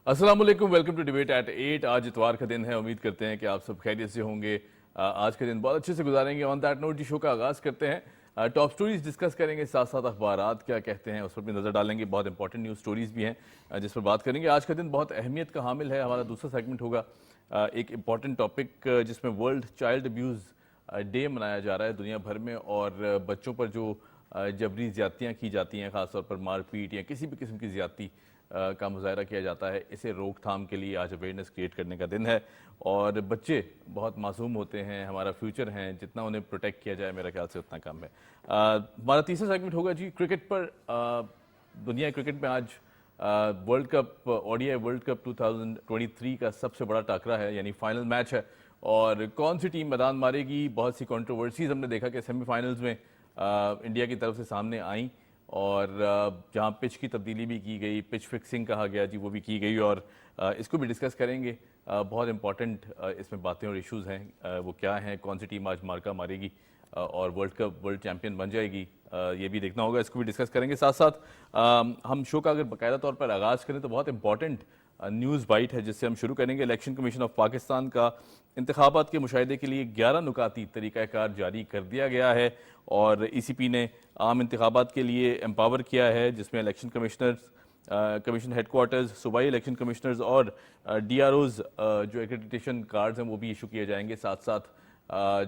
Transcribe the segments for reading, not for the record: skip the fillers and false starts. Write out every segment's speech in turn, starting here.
अस्सलाम वालेकुम, welcome to debate eight 8। आज इतवार का दिन है, उम्मीद करते हैं कि आप सब खैरियत से होंगे। आज का दिन बहुत अच्छे से गुजारेंगे। ऑन दैट नोट जी शो का आगाज़ करते हैं। टॉप स्टोरीज डिस्कस करेंगे, साथ साथ अखबारात क्या कहते हैं उस पर भी नज़र डालेंगे। बहुत इंपॉर्टेंट न्यूज़ स्टोरीज भी हैं जिस पर बात करेंगे। आज का दिन बहुत अहमियत का हामिल है। हमारा दूसरा सेगमेंट होगा एक इम्पॉर्टेंट टॉपिक जिसमें वर्ल्ड चाइल्ड अब्यूज़ डे मनाया जा रहा है दुनिया भर में, और बच्चों पर जो जबरी ज़्यादतियाँ की जाती हैं, ख़ासतौर पर मारपीट या किसी भी किस्म की ज़्यादती का मुजाहरा किया जाता है, इसे रोकथाम के लिए आज अवेयरनेस क्रिएट करने का दिन है। और बच्चे बहुत मासूम होते हैं, हमारा फ्यूचर हैं, जितना उन्हें प्रोटेक्ट किया जाए मेरा ख्याल से उतना कम है। हमारा तीसरा सेगमेंट होगा जी क्रिकेट पर। दुनिया क्रिकेट में आज world cup ODI world cup 2023 का सबसे बड़ा टाकरा है, यानी फाइनल मैच है। और कौन सी टीम मैदान मारेगी, बहुत सी कंट्रोवर्सीज हमने देखा कि सेमीफाइनल्स में इंडिया की तरफ से सामने आई, और जहां पिच की तब्दीली भी की गई, पिच फिक्सिंग कहा गया जी, वो भी की गई, और इसको भी डिस्कस करेंगे। बहुत इंपॉर्टेंट इसमें बातें और इश्यूज़ हैं, वो क्या हैं, कौन सी टीम आज मार्का मारेगी और वर्ल्ड चैंपियन बन जाएगी, ये भी देखना होगा, इसको भी डिस्कस करेंगे। साथ साथ हम शो का अगर बाकायदा तौर पर आगाज़ करें तो बहुत इंपॉर्टेंट न्यूज़ बाइट है जिससे हम शुरू करेंगे। इलेक्शन कमीशन ऑफ पाकिस्तान का इंतखाबात के मुशाहिदे के लिए 11 नुकाती तरीक़ाकार जारी कर दिया गया है, और ईसीपी ने आम इंतखाबात के लिए एम्पावर किया है, जिसमें इलेक्शन कमीशन हेडक्वार्टर्स, सूबाई इलेक्शन कमिश्नर्स और डीआरओज़ जो एक्रेडिटेशन कार्ड्स हैं वो भी इशू किए जाएंगे। साथ साथ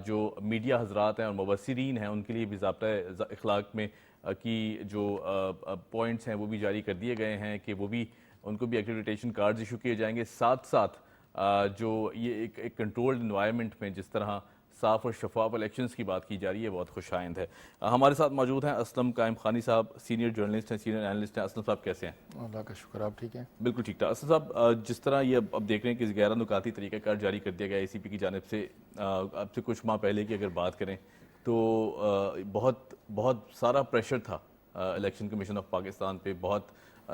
जो मीडिया हजरात हैं और मुबस्सिरीन हैं उनके लिए भी ज़ाब्ता इखलाक में की जो पॉइंट्स हैं वो भी जारी कर दिए गए हैं कि वो भी उनको भी एक्रेडिटेशन कार्ड्स इशू किए जाएंगे। साथ साथ जो ये एक कंट्रोल्ड इन्वायरमेंट में जिस तरह साफ़ और शफाफ इलेक्शंस की बात की जा रही है, बहुत खुशाइंद है। हमारे साथ मौजूद हैं असलम कायम खानी साहब, सीनियर जर्नलिस्ट हैं, सीनियर एनालिस्ट हैं। असलम साहब कैसे हैं? अल्लाह का शुक्र, आप ठीक हैं? बिल्कुल ठीक ठाक। असलम साहब, जिस तरह ये अब देख रहे हैं कि 11 नुकाती तरीक़ाकार जारी कर दिया गया एसीपी की जानिब से, अब से कुछ माह पहले की अगर बात करें तो बहुत बहुत सारा प्रेशर था इलेक्शन कमीशन ऑफ पाकिस्तान पे। बहुत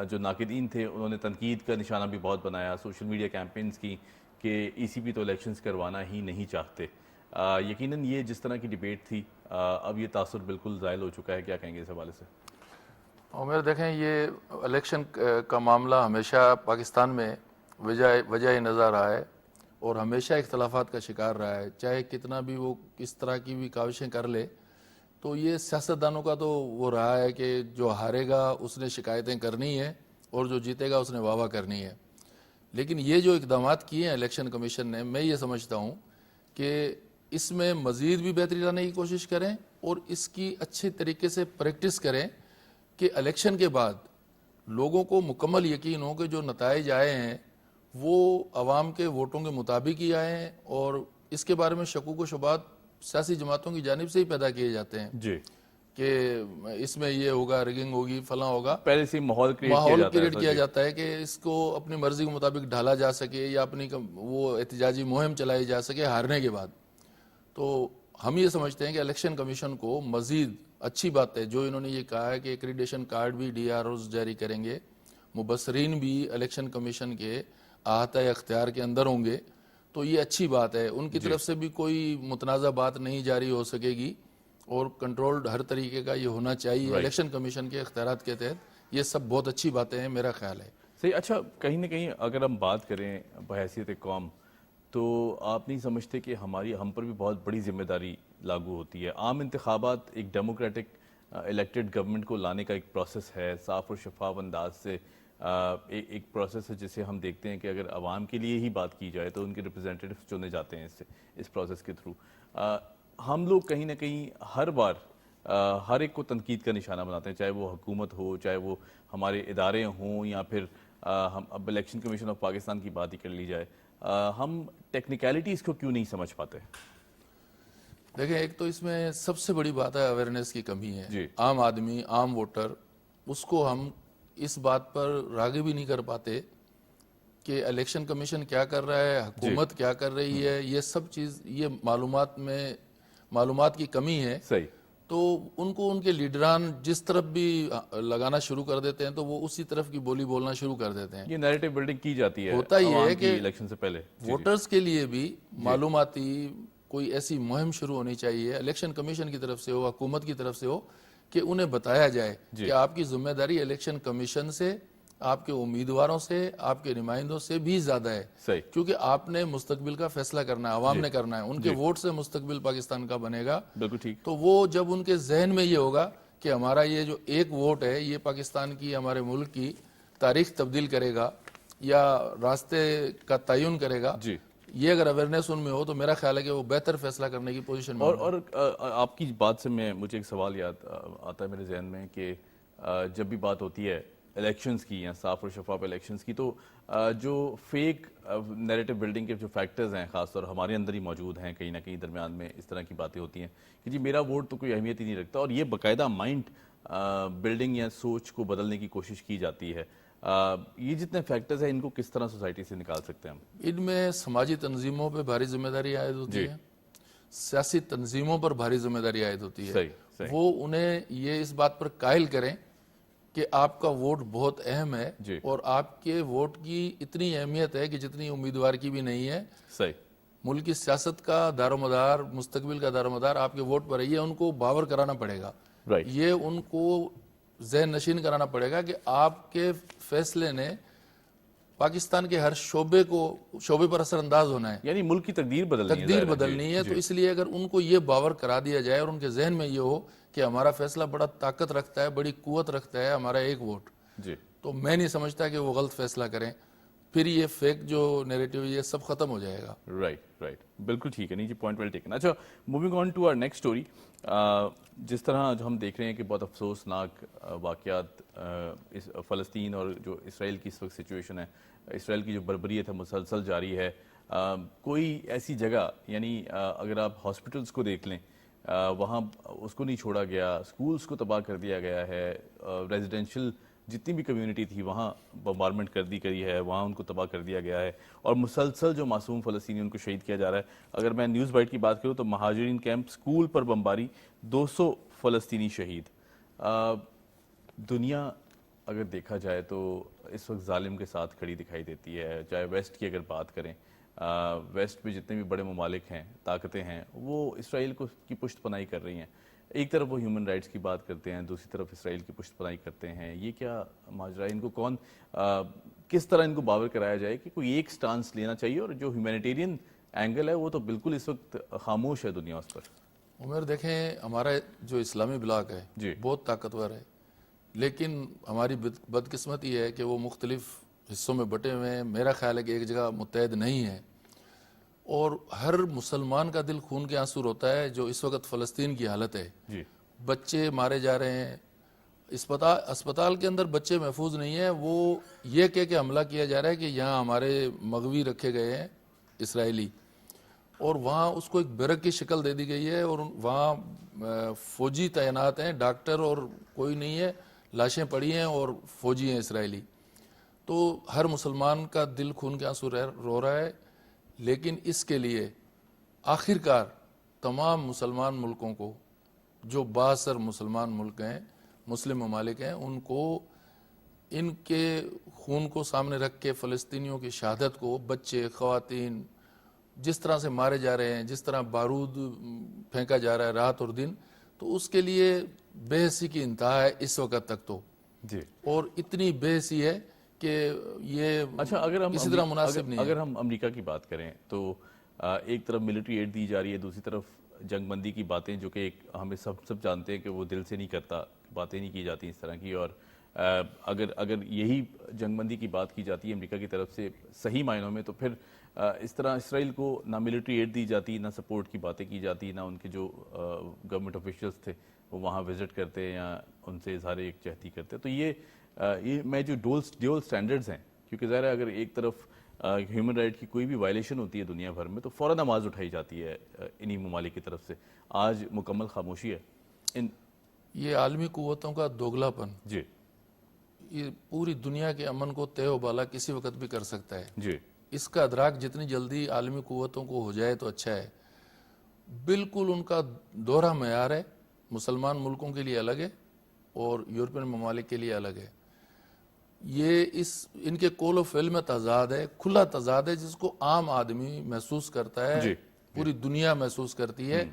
जो नाकिदीन थे उन्होंने तनकीद का निशाना भी बहुत बनाया, सोशल मीडिया कैंपेन्स की कि ईसीपी तो इलेक्शंस करवाना ही नहीं चाहते। यकीनन ये जिस तरह की डिबेट थी, अब ये तासुर बिल्कुल ज़ायल हो चुका है, क्या कहेंगे इस हवाले से? और मेरे देखें, ये इलेक्शन का मामला हमेशा पाकिस्तान में वजह नज़र रहा है और हमेशा इख्तलाफात का शिकार रहा है। चाहे कितना भी वो किस तरह की भी काविशें कर ले, तो ये सियासतदानों का तो वो रहा है कि जो हारेगा उसने शिकायतें करनी है और जो जीतेगा उसने वाह वाह करनी है। लेकिन ये जो इकदाम किए हैं इलेक्शन कमीशन ने, मैं ये समझता हूँ कि इसमें मज़ीद भी बेहतरी लाने की कोशिश करें और इसकी अच्छे तरीके से प्रैक्टिस करें कि इलेक्शन के बाद लोगों को मुकम्मल यकीन हो कि जो नताइज आए हैं वो आवाम के वोटों के मुताबिक ही आए हैं, और इसके बारे में शकूक व शुबात सियासी जमातों की जानिब से ही पैदा किए जाते हैं जी कि इसमें ये होगा, रिगिंग होगी, फलां होगा। पहले से माहौल क्रिएट किया जाता है कि इसको अपनी मर्जी के मुताबिक ढाला जा सके या अपनी वो एहतजाजी मुहिम चलाई जा सके हारने के बाद। तो हम ये समझते हैं कि इलेक्शन कमीशन को मज़ीद अच्छी बात है जो इन्होंने ये कहा है कि एक्रीडेशन कार्ड भी डीआरओज़ जारी करेंगे, मुबस्सरीन भी इलेक्शन कमीशन के अहाता अख्तियार के अंदर होंगे, तो ये अच्छी बात है। उनकी तरफ से भी कोई मुतनाज़ा बात नहीं जारी हो सकेगी और कंट्रोल्ड हर तरीके का ये होना चाहिए इलेक्शन कमीशन के इख्तियारात के तहत। ये सब बहुत अच्छी बातें हैं, मेरा ख्याल है। सही। अच्छा, कहीं ना कहीं अगर हम बात करें बहैसियत कौम, तो आप नहीं समझते कि हम पर भी बहुत बड़ी जिम्मेदारी लागू होती है? आम इंतखाबात एक डेमोक्रेटिक इलेक्टेड गवर्नमेंट को लाने का एक प्रोसेस है, साफ़ और शफाफ अंदाज से एक प्रोसेस है जिसे हम देखते हैं कि अगर आवाम के लिए ही बात की जाए तो उनके रिप्रेजेंटेटिव चुने जाते हैं इस प्रोसेस के थ्रू। हम लोग कहीं ना कहीं हर बार हर एक को तनकीद का निशाना बनाते हैं, चाहे वो हुकूमत हो, चाहे वो हमारे इदारे हों, या फिर हम अब इलेक्शन कमीशन ऑफ पाकिस्तान की बात ही कर ली जाए। हम टेक्निकलिटीज़ को क्यों नहीं समझ पाते? देखें, एक तो इसमें सबसे बड़ी बात है अवेयरनेस की कमी है। आम आदमी, आम वोटर, उसको हम इस बात पर राग़िब भी नहीं कर पाते कि इलेक्शन कमीशन क्या कर रहा है, हुकूमत क्या कर रही है। ये सब चीज़, ये मालूमात की कमी है। सही। तो उनको उनके लीडरान जिस तरफ भी लगाना शुरू कर देते हैं तो वो उसी तरफ की बोली बोलना शुरू कर देते हैं। ये नैरेटिव बिल्डिंग की जाती है। होता ही है कि इलेक्शन से पहले वोटर्स के लिए भी मालूमाती कोई ऐसी मुहिम शुरू होनी चाहिए इलेक्शन कमीशन की तरफ से हो, हुकूमत की तरफ से हो, कि उन्हें बताया जाए कि आपकी जिम्मेदारी इलेक्शन कमीशन से آپ کے امیدواروں سے، آپ کے نمائندوں سے بھی زیادہ ہے، صحیح، کیونکہ آپ نے مستقبل کا فیصلہ کرنا ہے، عوام نے کرنا ہے، ان کے ووٹ سے مستقبل پاکستان کا بنے گا. بالکل ٹھیک. تو وہ جب ان کے ذہن میں یہ ہوگا کہ ہمارا یہ جو ایک ووٹ ہے یہ پاکستان کی، ہمارے ملک کی تاریخ تبدیل کرے گا یا راستے کا تعین کرے گا، جی. یہ اگر اویئرنیس ان میں ہو تو میرا خیال ہے کہ وہ بہتر فیصلہ کرنے کی پوزیشن میں اور آپ کی بات سے مجھے ایک سوال یاد آتا ہے میرے ذہن میں کہ جب بھی بات ہوتی ہے الیکشنز کی یا صاف اور شفاف الیکشنز کی، تو جو فیک نیریٹو بلڈنگ کے جو فیکٹرز ہیں خاص طور ہمارے اندر ہی موجود ہیں، کہیں نہ کہیں درمیان میں اس طرح کی باتیں ہوتی ہیں کہ جی میرا ووٹ تو کوئی اہمیت ہی نہیں رکھتا، اور یہ باقاعدہ مائنڈ بلڈنگ یا سوچ کو بدلنے کی کوشش کی جاتی ہے. یہ جتنے فیکٹرز ہیں ان کو کس طرح سوسائٹی سے نکال سکتے ہیں ہم؟ ان میں سماجی تنظیموں پہ بھاری ذمہ داری عائد ہوتی ہے، سیاسی تنظیموں پر بھاری ذمہ داری عائد ہوتی ہے. صحیح. وہ انہیں یہ اس بات پر قائل کریں کہ آپ کا ووٹ بہت اہم ہے، جی. اور آپ کے ووٹ کی اتنی اہمیت ہے کہ جتنی امیدوار کی بھی نہیں ہے. صحیح. ملک کی سیاست کا دار و مدار، مستقبل کا دار و مدار آپ کے ووٹ پر ہے. یہ ان کو باور کرانا پڑے گا، رائٹ. یہ ان کو ذہن نشین کرانا پڑے گا کہ آپ کے فیصلے نے پاکستان کے ہر شعبے پر اثر انداز ہونا ہے، یعنی ملک کی تقدیر بدلنی ہے. تقدیر بدلنی ہے. تو اس لیے اگر ان کو یہ باور کرا دیا جائے اور ان کے ذہن میں یہ ہو کہ ہمارا فیصلہ بڑا طاقت رکھتا ہے، بڑی قوت رکھتا ہے ہمارا ایک ووٹ، جی. تو میں نہیں سمجھتا کہ وہ غلط فیصلہ کریں. پھر یہ فیک جو نیریٹو یہ سب ختم ہو جائے گا. رائٹ. بالکل ٹھیک ہے. نہیں جی، پوائنٹ ویل ٹیکن. اچھا، moving on to our next story. جس طرح جو ہم دیکھ رہے ہیں کہ بہت افسوسناک واقعات فلسطین اور جو اسرائیل کی اس وقت سچویشن ہے، اسرائیل کی جو بربریت ہے مسلسل جاری ہے. کوئی ایسی جگہ، یعنی اگر آپ ہاسپٹلس کو دیکھ لیں، وہاں اس کو نہیں چھوڑا گیا، اسکولس کو تباہ کر دیا گیا ہے، ریزیڈینشل جتنی بھی کمیونٹی تھی وہاں بمبارمنٹ کر دی گئی ہے، وہاں ان کو تباہ کر دیا گیا ہے، اور مسلسل جو معصوم فلسطینی ان کو شہید کیا جا رہا ہے. اگر میں نیوز بائٹ کی بات کروں تو مہاجرین کیمپ، اسکول پر بمباری، 200 فلسطینی شہید. دنیا اگر دیکھا جائے تو اس وقت ظالم کے ساتھ کھڑی دکھائی دیتی ہے. چاہے ویسٹ کی اگر بات کریں، ویسٹ میں جتنے بھی بڑے ممالک ہیں، طاقتیں ہیں، وہ اسرائیل کو کی پشت پناہی کر رہی ہیں. ایک طرف وہ ہیومن رائٹس کی بات کرتے ہیں، دوسری طرف اسرائیل کی پشت پناہی کرتے ہیں. یہ کیا ماجرا ہے؟ ان کو کس طرح ان کو باور کرایا جائے کہ کوئی ایک سٹانس لینا چاہیے، اور جو ہیومینیٹیرین اینگل ہے وہ تو بالکل اس وقت خاموش ہے دنیا اس پر. عمر دیکھیں، ہمارا جو اسلامی بلاک ہے جی. بہت طاقتور ہے، لیکن ہماری بدقسمتی ہے کہ وہ مختلف حصوں میں بٹے ہوئے ہیں. میرا خیال ہے کہ ایک جگہ متحد نہیں ہے، اور ہر مسلمان کا دل خون کے آنسو روتا ہے جو اس وقت فلسطین کی حالت ہے. جی. بچے مارے جا رہے ہیں، اسپتال کے اندر بچے محفوظ نہیں ہیں. وہ یہ کہہ کے حملہ کیا جا رہا ہے کہ یہاں ہمارے مغوی رکھے گئے ہیں اسرائیلی، اور وہاں اس کو ایک بیرک کی شکل دے دی گئی ہے، اور وہاں فوجی تعینات ہیں، ڈاکٹر اور کوئی نہیں ہے، لاشیں پڑی ہیں اور فوجی ہیں اسرائیلی. تو ہر مسلمان کا دل خون کے آنسو رو رہا ہے. لیکن اس کے لیے آخرکار تمام مسلمان ملکوں کو، جو بااثر مسلمان ملک ہیں، مسلم ممالک ہیں، ان کو ان کے خون کو سامنے رکھ کے فلسطینیوں کی شہادت کو، بچے، خواتین جس طرح سے مارے جا رہے ہیں، جس طرح بارود پھینکا جا رہا ہے رات اور دن، تو اس کے لیے بے حسی کی انتہا ہے اس وقت تک تو. جی. اور اتنی بے حسی ہے کہ یہ اچھا، اگر ہم کسی طرح مناسب نہیں ہے. اگر ہم امریکہ کی بات کریں تو ایک طرف ملٹری ایڈ دی جا رہی ہے، دوسری طرف جنگ بندی کی باتیں، جو کہ ہمیں سب جانتے ہیں کہ وہ دل سے نہیں کرتا، باتیں نہیں کی جاتی اس طرح کی. اور اگر یہی جنگ بندی کی بات کی جاتی ہے امریکہ کی طرف سے صحیح معنوں میں، تو پھر اس طرح اسرائیل کو نہ ملٹری ایڈ دی جاتی، نہ سپورٹ کی باتیں کی جاتی، نہ ان کے جو گورنمنٹ آفیشلز تھے وہ وہاں وزٹ کرتے یا ان سے اظہار یکجہتی کرتے. تو یہ میں جو ڈیول سٹینڈرڈز ہیں، کیونکہ ظاہر ہے اگر ایک طرف ہیومن رائٹ کی کوئی بھی وائلیشن ہوتی ہے دنیا بھر میں تو فوراً آواز اٹھائی جاتی ہے انہی ممالک کی طرف سے. آج مکمل خاموشی ہے. یہ عالمی قوتوں کا دوگلا پن، جی. یہ پوری دنیا کے امن کو تہ و بالا کسی وقت بھی کر سکتا ہے. جی. اس کا ادراک جتنی جلدی عالمی قوتوں کو ہو جائے تو اچھا ہے. بالکل ان کا دوہرا معیار ہے، مسلمان ملکوں کے لیے الگ ہے اور یورپین ممالک کے لیے الگ ہے. یہ ان کے قول و فعل میں تضاد ہے، کھلا تضاد ہے، جس کو عام آدمی محسوس کرتا ہے. جی. پوری دنیا محسوس کرتی ہے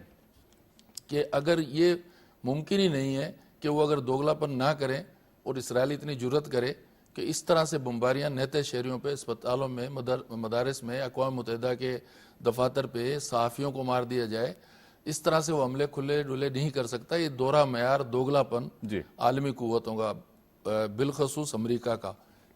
کہ اگر یہ ممکن ہی نہیں ہے کہ وہ اگر دوگلا پن نہ کریں، اور اسرائیل اتنی جرت کرے کہ اس طرح سے بمباریاں نہتے شہریوں پہ، اسپتالوں میں، مدارس میں، اقوام متحدہ کے دفاتر پہ صحافیوں کو مار دیا جائے، اس طرح سے وہ حملے کھلے ڈلے نہیں کر سکتا. یہ دوہرا معیار، دوگلا پن جی عالمی قوتوں کا، بالخصوص امریکہ کا،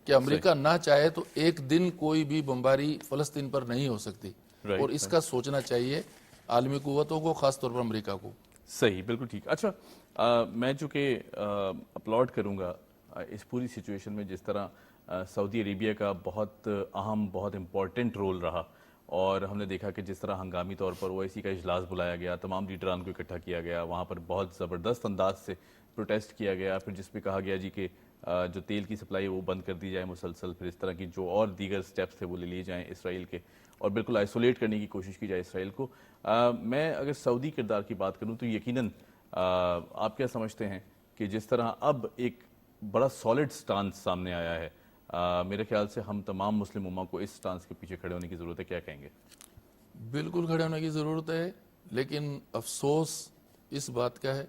کہ امریکہ نہ چاہے تو ایک دن کوئی بھی بمباری فلسطین پر نہیں ہو سکتی، اور اس کا سوچنا چاہیے عالمی قوتوں کو، خاص طور پر امریکہ کو. صحیح، بالکل ٹھیک. اچھا میں چونکہ اپلوڈ کروں گا اس پوری سچویشن میں جس طرح سعودی عربیہ کا بہت اہم، بہت امپورٹنٹ رول رہا، اور ہم نے دیکھا کہ جس طرح ہنگامی طور پر OIC کا اجلاس بلایا گیا، تمام لیڈران کو اکٹھا کیا گیا، وہاں پر بہت زبردست انداز سے پروٹیسٹ کیا گیا، پھر جس پہ کہا گیا جی کہ جو تیل کی سپلائی وہ بند کر دی جائے مسلسل، پھر اس طرح کی جو اور دیگر سٹیپس تھے وہ لے لیے جائیں اسرائیل کے، اور بالکل آئسولیٹ کرنے کی کوشش کی جائے اسرائیل کو. میں اگر سعودی کردار کی بات کروں تو یقیناً آپ کیا سمجھتے ہیں کہ جس طرح اب ایک بڑا سالڈ سٹانس سامنے آیا ہے، میرے خیال سے ہم تمام مسلم امہ کو اس سٹانس کے پیچھے کھڑے ہونے کی ضرورت ہے، کیا کہیں گے؟ بالکل کھڑے ہونے کی ضرورت ہے، لیکن افسوس اس بات کا ہے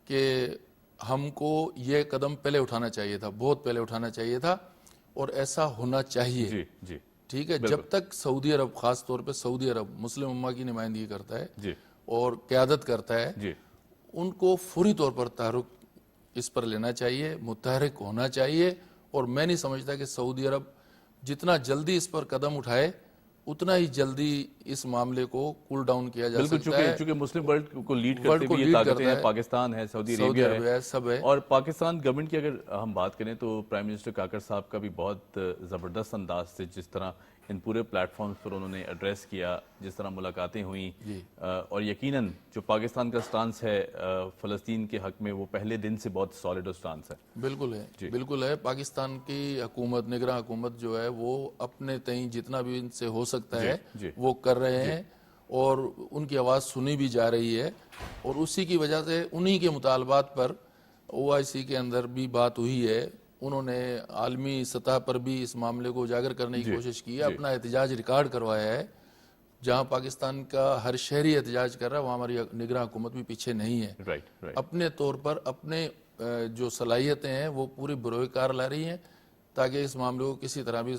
کہ ہم کو یہ قدم پہلے اٹھانا چاہیے تھا، بہت پہلے اٹھانا چاہیے تھا، اور ایسا ہونا چاہیے. جی جی ٹھیک ہے، جب تک سعودی عرب، خاص طور پہ سعودی عرب مسلم امہ کی نمائندگی کرتا ہے جی اور قیادت کرتا ہے، جی ان کو فوری طور پر تحرک اس پر لینا چاہیے، متحرک ہونا چاہیے. اور میں نہیں سمجھتا کہ سعودی عرب جتنا جلدی اس پر قدم اٹھائے اتنا ہی جلدی اس معاملے کو کول ڈاؤن کیا جا بالکل، سکتا ہے. چونکہ مسلم ورلڈ کو لیڈ ورلڈ کرتے کو بھی یہ لیڈ طاقتیں کرتا ہیں، ہے، پاکستان ہے، سعودی سعودی عربیہ عرب ہے، سب ہے. اور پاکستان گورنمنٹ کی اگر ہم بات کریں تو پرائم منسٹر کاکڑ صاحب کا بھی بہت زبردست انداز سے جس طرح ان پورے پلیٹ فارمز پر انہوں نے ایڈریس کیا، جس طرح ملاقاتیں ہوئیں، اور یقیناً جو پاکستان کا سٹانس ہے فلسطین کے حق میں وہ پہلے دن سے بہت سالڈ سٹانس ہے. بالکل ہے، بالکل ہے. پاکستان کی حکومت، نگراں حکومت جو ہے وہ اپنے تئیں جتنا بھی ان سے ہو سکتا ہے وہ کر رہے ہیں، اور ان کی آواز سنی بھی جا رہی ہے. اور اسی کی وجہ سے انہی کے مطالبات پر OIC کے اندر بھی بات ہوئی ہے. انہوں نے عالمی سطح پر بھی اس معاملے کو اجاگر کرنے کی کوشش کی ہے، اپنا احتجاج ریکارڈ کروایا ہے. جہاں پاکستان کا ہر شہری احتجاج کر رہا ہے وہاں ہماری نگراں حکومت بھی پیچھے نہیں ہے. اپنے طور پر اپنے جو صلاحیتیں ہیں وہ پوری بروئے کار لا رہی ہیں تاکہ اس معاملے کو کسی طرح بھی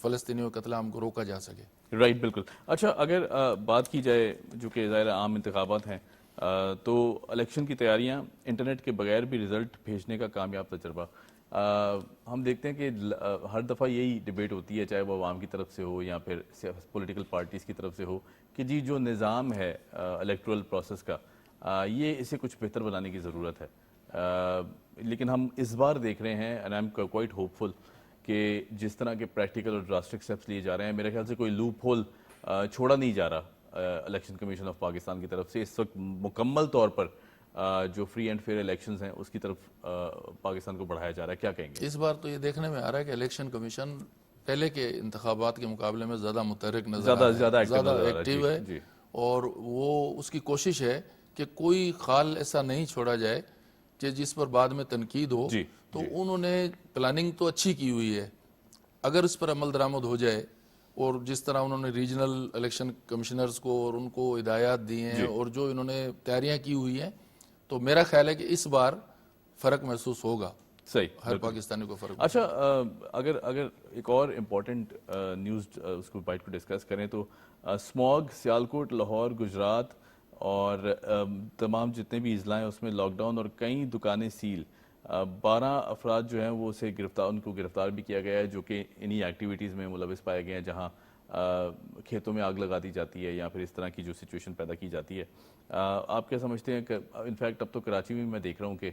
فلسطینیوں قتل عام کو روکا جا سکے. رائٹ، بالکل. اچھا اگر بات کی جائے جو کہ ظاہر عام انتخابات ہیں تو الیکشن کی تیاریاں، انٹرنیٹ کے بغیر بھی رزلٹ بھیجنے کا کامیاب تجربہ، ہم دیکھتے ہیں کہ ہر دفعہ یہی ڈیبیٹ ہوتی ہے، چاہے وہ عوام کی طرف سے ہو یا پھر پولیٹیکل پارٹیز کی طرف سے ہو، کہ جی جو نظام ہے الیکٹورل پروسیس کا یہ اسے کچھ بہتر بنانے کی ضرورت ہے. لیکن ہم اس بار دیکھ رہے ہیں and I'm quite hopeful کہ جس طرح کے پریکٹیکل اور ڈراسٹک سٹیپس لیے جا رہے ہیں، میرے خیال سے کوئی لوپ ہول چھوڑا نہیں جا رہا الیکشن کمیشن آف پاکستان کی طرف سے. اس وقت مکمل طور پر جو فری اینڈ فیئر الیکشنز ہیں اس کی طرف پاکستان کو بڑھایا جا رہا ہے، کیا کہیں گے؟ اس بار تو یہ دیکھنے میں آ رہا ہے کہ الیکشن کمیشن پہلے کے انتخابات کے مقابلے میں زیادہ متحرک نظر آ رہا ہے، زیادہ ایکٹیو ہے، اور وہ اس کی کوشش ہے کہ کوئی خال ایسا نہیں چھوڑا جائے کہ جس پر بعد میں تنقید ہو. تو انہوں نے پلاننگ تو اچھی کی ہوئی ہے، اگر اس پر عمل درآمد ہو جائے، اور جس طرح انہوں نے ریجنل الیکشن کمشنرز کو اور ان کو ہدایات دی ہیں اور جو انہوں نے تیاریاں کی ہوئی ہیں، تو میرا خیال ہے کہ اس بار فرق محسوس ہوگا. صحیح، ہر پاکستانی کو فرق. اچھا اگر ایک اور امپورٹنٹ نیوز اس کو بائٹ کو ڈسکس کریں تو اسموگ سیالکوٹ، لاہور، گجرات اور تمام جتنے بھی اضلاع ہیں اس میں لاک ڈاؤن اور کئی دکانیں سیل. 12 افراد جو ہیں وہ اسے ان کو گرفتار بھی کیا گیا ہے جو کہ انہی ایکٹیویٹیز میں ملوث پائے گئے ہیں جہاں کھیتوں میں آگ لگا دی جاتی ہے یا پھر اس طرح کی جو سچویشن پیدا کی جاتی ہے. آپ کیا سمجھتے ہیں کہ انفیکٹ اب تو کراچی میں دیکھ رہا ہوں کہ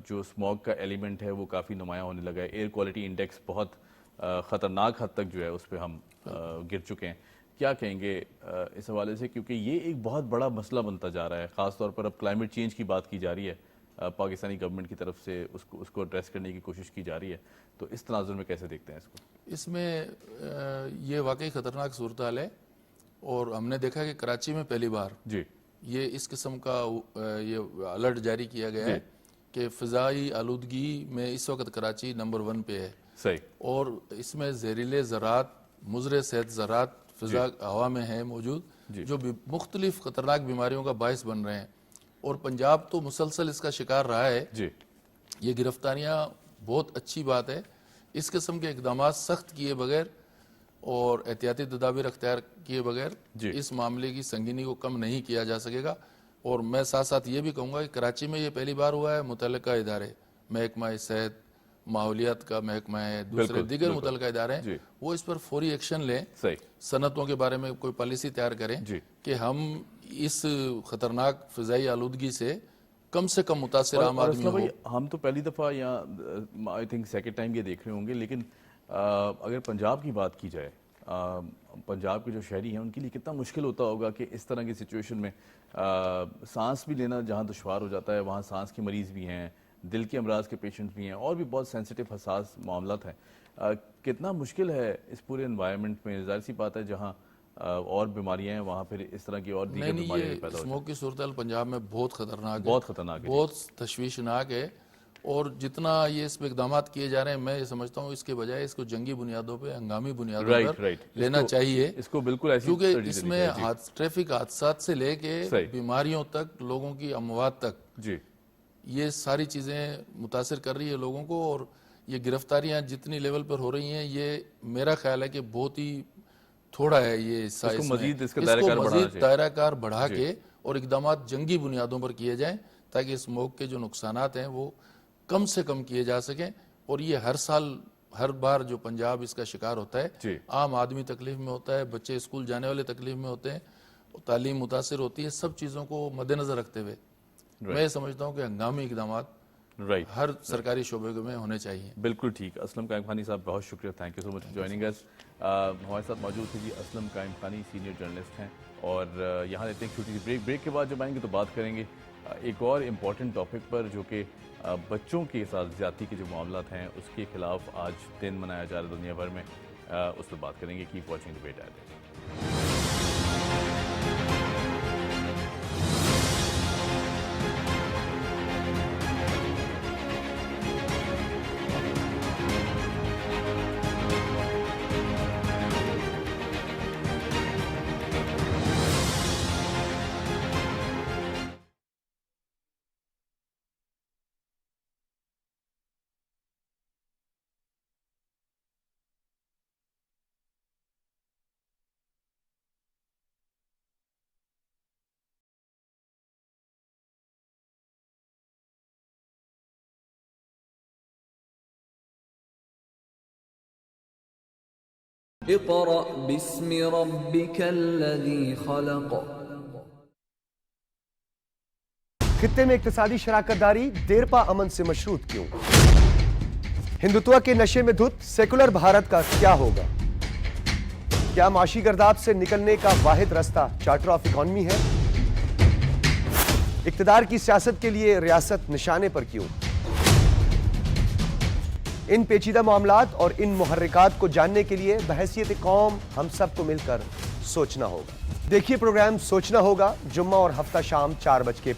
جو اسموگ کا ایلیمنٹ ہے وہ کافی نمایاں ہونے لگا ہے، ایئر کوالٹی انڈیکس بہت خطرناک حد تک جو ہے اس پہ ہم گر چکے ہیں. کیا کہیں گے اس حوالے سے، کیونکہ یہ ایک بہت بڑا مسئلہ بنتا جا رہا ہے، خاص طور پر اب کلائمیٹ چینج کی بات کی جا رہی ہے پاکستانی گورنمنٹ کی طرف سے، اس کو ایڈریس کرنے کی کوشش کی جا رہی ہے، تو اس تناظر میں کیسے دیکھتے ہیں اس کو؟ اس میں یہ واقعی خطرناک صورتحال ہے، اور ہم نے دیکھا کہ کراچی میں پہلی بار یہ اس قسم کا یہ الرٹ جاری کیا گیا ہے کہ فضائی آلودگی میں اس وقت کراچی نمبر 1 پہ ہے. صحیح. اور اس میں زہریلے ذرات، مضر صحت ذرات فضا ہوا میں ہیں موجود جو مختلف خطرناک بیماریوں کا باعث بن رہے ہیں. اور پنجاب تو مسلسل اس کا شکار رہا ہے. یہ گرفتاریاں بہت اچھی بات ہے. اس قسم کے اقدامات سخت کیے بغیر اور احتیاطی تدابیر اختیار کیے بغیر اس معاملے کی سنگینی کو کم نہیں کیا جا سکے گا. اور میں ساتھ ساتھ یہ بھی کہوں گا کہ کراچی میں یہ پہلی بار ہوا ہے. متعلقہ ادارے، محکمہ صحت، ماحولیات کا محکمہ ہے، دوسرے دیگر متعلقہ ادارے ہیں، وہ اس پر فوری ایکشن لیں. صنعتوں کے بارے میں کوئی پالیسی تیار کریں کہ ہم اس خطرناک فضائی آلودگی سے کم متاثر عام آدمی ہو. ہم تو پہلی دفعہ یہاں آئی تھنک سیکنڈ ٹائم یہ دیکھ رہے ہوں گے، لیکن اگر پنجاب کی بات کی جائے، پنجاب کے جو شہری ہیں ان کے لیے کتنا مشکل ہوتا ہوگا کہ اس طرح کی سچویشن میں سانس بھی لینا جہاں دشوار ہو جاتا ہے، وہاں سانس کے مریض بھی ہیں، دل کے امراض کے پیشنٹ بھی ہیں، اور بھی بہت سینسٹیو حساس معاملات ہیں. کتنا مشکل ہے اس پورے انوائرمنٹ میں. ظاہر سی بات ہے جہاں اور بیماریاں ہیں وہاں پھر اس طرح کی اور دیگر بیماریاں پیدا ہو. اسموک کی صورتحال پنجاب میں بہت خطرناک ہے، بہت خطرناک ہے، بہت تشویشناک ہے. اور جتنا یہ اس پہ اقدامات کیے جا رہے ہیں، میں یہ سمجھتا ہوں اس کے بجائے اس کو جنگی بنیادوں پہ، ہنگامی بنیادوں پر لینا چاہیے. اس کو بالکل ایسی، کیونکہ اس میں ٹریفک حادثات سے لے کے بیماریوں تک، لوگوں کی اموات تک، یہ ساری چیزیں متاثر کر رہی ہے لوگوں کو. اور یہ گرفتاریاں جتنی لیول پر ہو رہی ہیں، یہ میرا خیال ہے کہ بہت ہی تھوڑا ہے. یہ اس کو مزید دائرہ کار بڑھا کے اور اقدامات جنگی بنیادوں پر کیے جائیں تاکہ اسموک کے جو نقصانات ہیں وہ کم سے کم کیے جا سکیں. اور یہ ہر سال، ہر بار جو پنجاب اس کا شکار ہوتا ہے، عام آدمی تکلیف میں ہوتا ہے، بچے اسکول جانے والے تکلیف میں ہوتے ہیں، تعلیم متاثر ہوتی ہے. سب چیزوں کو مد نظر رکھتے ہوئے میں سمجھتا ہوں کہ ہنگامی اقدامات ہر سرکاری شعبے میں ہونے چاہیے. بالکل ٹھیک. اسلم قائم خانی صاحب بہت شکریہ، thank you so much for joining us. ہمارے ساتھ موجود تھے جی اسلم قائم خانی، سینئر جرنلسٹ ہیں. اور یہاں لیتے ہیں چھوٹی سی بریک کے بعد جب آئیں گے تو بات کریں گے ایک اور امپورٹنٹ ٹاپک پر، جو کہ بچوں کے ساتھ زیادتی کے جو معاملات ہیں اس کے خلاف آج دن منایا جا رہا ہے دنیا بھر میں. اس پر بات کریں گے. Keep watching debate at it. اقرأ باسم ربك الذي خلق. خطے میں اقتصادی شراکت داری دیرپا امن سے مشروط کیوں؟ ہندوتوا کے نشے میں دھت سیکولر بھارت کا کیا ہوگا؟ کیا معاشی گرداب سے نکلنے کا واحد راستہ چارٹر آف اکانومی ہے؟ اقتدار کی سیاست کے لیے ریاست نشانے پر کیوں؟ ان پیچیدہ معاملات اور ان محرکات کو جاننے کے لیے بحیثیت قوم ہم سب کو مل کر سوچنا ہوگا. دیکھیے پروگرام سوچنا ہوگا جمعہ اور ہفتہ شام 4:05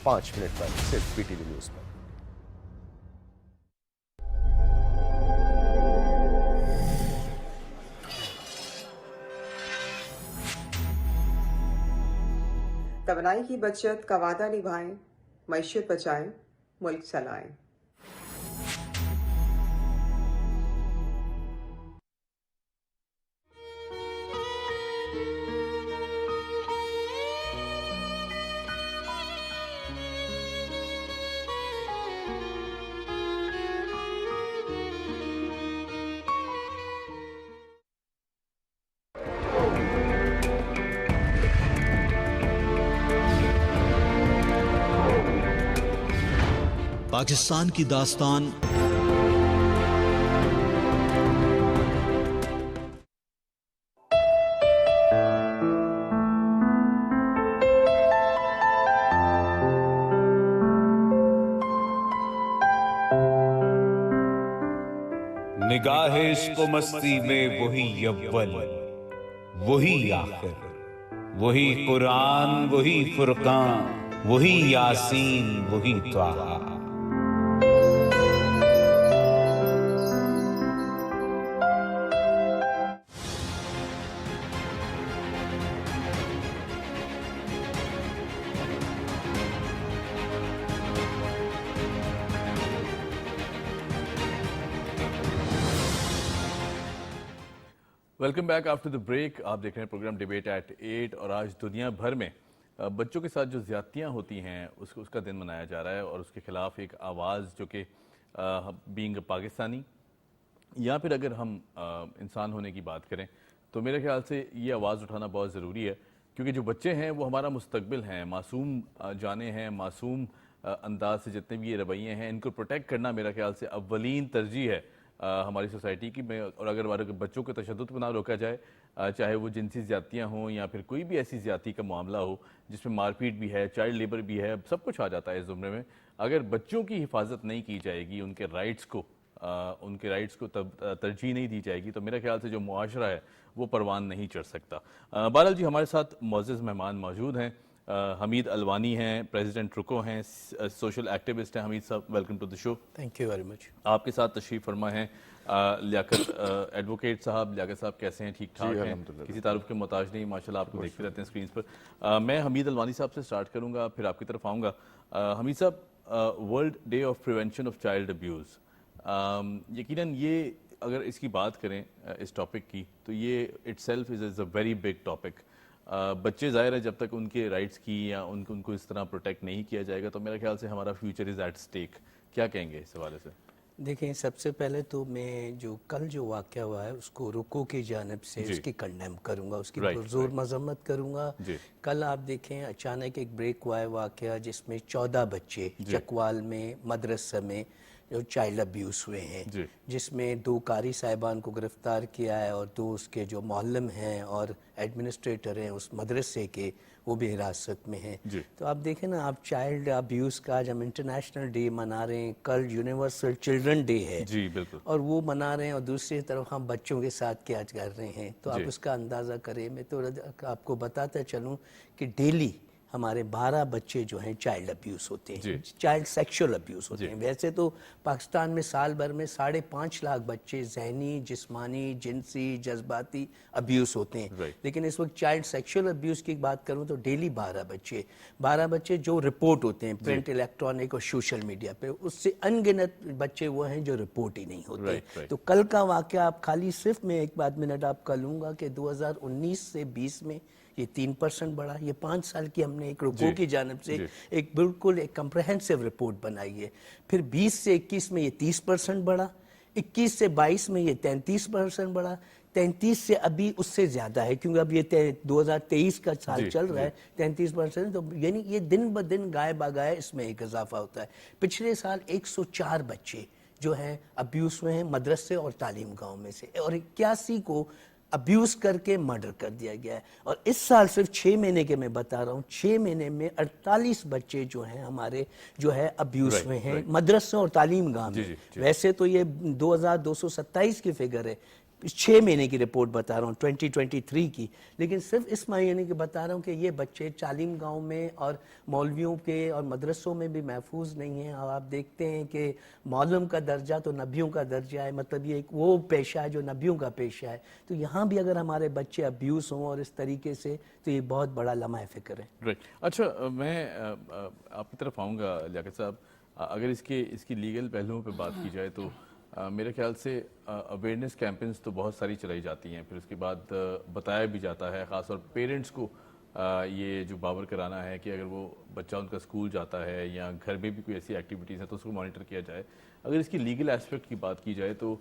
پر صرف پی ٹی وی نیوز پر. توانائی کی بچت کا وعدہ نبھائیں، معیشت بچائیں، ملک چلائیں. پاکستان کی داستان نگاہ عشق و مستی میں وہی اول، وہی آخر، وہی قرآن، وہی فرقان، وہی یاسین، وہی طٰہٰ. Welcome back after the break. आप देख रहे हैं प्रोग्राम डिबेट एट 8 और आज दुनिया भर में बच्चों के साथ जो ज़्यादतियाँ होती हैं उसका दिन मनाया जा रहा है और उसके खिलाफ एक आवाज़ जो कि बीइंग पाकिस्तानी या फिर अगर हम इंसान होने की बात करें तो मेरे ख्याल से ये आवाज़ उठाना बहुत ज़रूरी है, क्योंकि जो बच्चे हैं वो हमारा मुस्तकबिल हैं, मासूम जाने हैं, मासूम अंदाज से जितने भी ये रवैये हैं इनको प्रोटेक्ट करना मेरा ख्याल से अव्वलीन तरजीह है हमारी सोसाइटी की में। और अगर हमारे बच्चों को तशद्दुद पर ना रोका जाए, चाहे वो जिनसी ज़्यादतियाँ हों या फिर कोई भी ऐसी ज़्यादती का मामला हो जिसमें मारपीट भी है, चाइल्ड लेबर भी है, सब कुछ आ जाता है इस ज़ुमरे में। अगर बच्चों की हिफाजत नहीं की जाएगी, उनके राइट्स को तरजीह नहीं दी जाएगी, तो मेरे ख्याल से जो मुआशरा है वो परवान नहीं चढ़ सकता। बहरहाल जी, हमारे साथ मुअज़्ज़ज़ मेहमान मौजूद हैं। हमीद अलवानी हैं, प्रेसिडेंट रुको हैं, सोशल एक्टिविस्ट हैं। हमीद साहब, welcome to the show. Thank you very much. आपके साथ तशरीफ़ फरमा हैं लियाकत एडवोकेट साहब। लियाकत साहब कैसे हैं? ठीक ठाक हैं? किसी तारुफ के मोहताज नहीं, माशाल्लाह आपको देखते रहते हैं स्क्रीन पर। मैं हमीद अलवानी साहब से स्टार्ट करूंगा, फिर आपकी तरफ आऊँगा। हमीद साहब, world day of prevention of child abuse, यकीनन ये अगर इसकी बात करें इस टॉपिक की तो ये itself is a very big topic. बच्चे ज़ाहिर है जब तक उनके राइट्स की या उनको इस तरह प्रोटेक्ट नहीं किया जाएगा तो मेरे ख्याल से हमारा फ्यूचर इज़ एट स्टेक। क्या कहेंगे इस हवाले से? देखें, सबसे पहले तो मैं जो कल जो वाक़या हुआ है उसको रुको की जानिब से उसकी कंडेम करूँगा, उसकी पुरज़ोर मज़म्मत करूँगा। कल आप देखें अचानक एक ब्रेक हुआ है वाक़या जिसमें 14 बच्चे चकवाल में मदरसा में जो चाइल्ड अब्यूज़ हुए हैं, जिसमें 2 कारी साहिबान को गिरफ़्तार किया है और 2 उसके जो मौलम हैं और एडमिनिस्ट्रेटर हैं उस मदरसे के, वो भी हिरासत में हैं। तो आप देखें ना, आप चाइल्ड अब्यूज़ का आज हम इंटरनेशनल डे मना रहे हैं, कल यूनिवर्सल चिल्ड्रन डे है जी बिल्कुल, और वो मना रहे हैं, और दूसरी तरफ हम बच्चों के साथ क्या कर रहे हैं। तो आप उसका अंदाज़ा करें। मैं तो आपको बताता चलूँ कि डेली हमारे 12 बच्चे जो हैं चाइल्ड अब्यूज़ होते हैं, चाइल्ड सेक्सुअल अब्यूज़ होते हैं। वैसे तो पाकिस्तान में साल भर में 5.5 लाख बच्चे जहनी, जिस्मानी, जिनसी, जज्बाती अब्यूज़ होते हैं, लेकिन इस वक्त चाइल्ड सेक्सुअल अब्यूज़ की बात करूं तो डेली 12 बच्चे जो रिपोर्ट होते हैं प्रिंट, इलेक्ट्रॉनिक और सोशल मीडिया पे, उससे अनगिनत बच्चे वो हैं जो रिपोर्ट ही नहीं होते। तो कल का वाक़या आप खाली सिर्फ मैं एक बात मिनट आपका लूँगा कि 2019 से 20 में ये 3% बढ़ा। ये 5 साल की हमने एक रुको की जानिब से एक बिल्कुल एक कम्प्रहेंसिव रिपोर्ट बनाई है। फिर 20 से 21 में ये 30% बढ़ा, 21 से 22 में ये 33% बढ़ा, 33 से अभी उससे ज़्यादा है क्योंकि अब ये 2023 का साल चल रहा है, 33%। तो यानी ये दिन ब दिन गाय बागाए इसमें एक इजाफा होता है। पिछले साल 104 बच्चे जो हैं अब्यूज़ हुए हैं मदरसे और तालीम गाँव में से, और 81 को अब्यूज़ करके मर्डर कर दिया गया है। और इस साल सिर्फ 6 महीने के मैं बता रहा हूँ, 6 महीने में 48 बच्चे जो हैं हमारे जो है अब्यूज़ हुए हैं मदरसों और तालीम गाह में। वैसे तो ये 2227 की फिगर है, 6 महीने की रिपोर्ट बता रहा हूँ 2023 की, लेकिन सिर्फ इस महीने की बता रहा हूँ कि ये बच्चे तालीम गाँव में और मौलवियों के और मदरसों में भी महफूज नहीं हैं। और आप देखते हैं कि मौलम का दर्जा तो नबियों का दर्जा है, मतलब ये एक वो पेशा है जो नबियों का पेशा है। तो यहाँ भी अगर हमारे बच्चे अब्यूज़ हों और इस तरीके से, तो ये बहुत बड़ा लम्हा फ़िक्र है। राइट। अच्छा, मैं आपकी तरफ आऊँगा लियाकत साहब। अगर इसकी लीगल पहलुओं पर बात की जाए तो मेरे ख्याल से अवेयरनेस कैंपेन्स तो बहुत सारी चलाई जाती हैं, फिर उसके बाद बताया भी जाता है ख़ासतौर पेरेंट्स को ये जो बावर कराना है कि अगर वो बच्चा उनका स्कूल जाता है या घर में भी कोई ऐसी एक्टिविटीज़ है तो उसको मॉनिटर किया जाए। अगर इसकी लीगल एस्पेक्ट की बात की जाए तो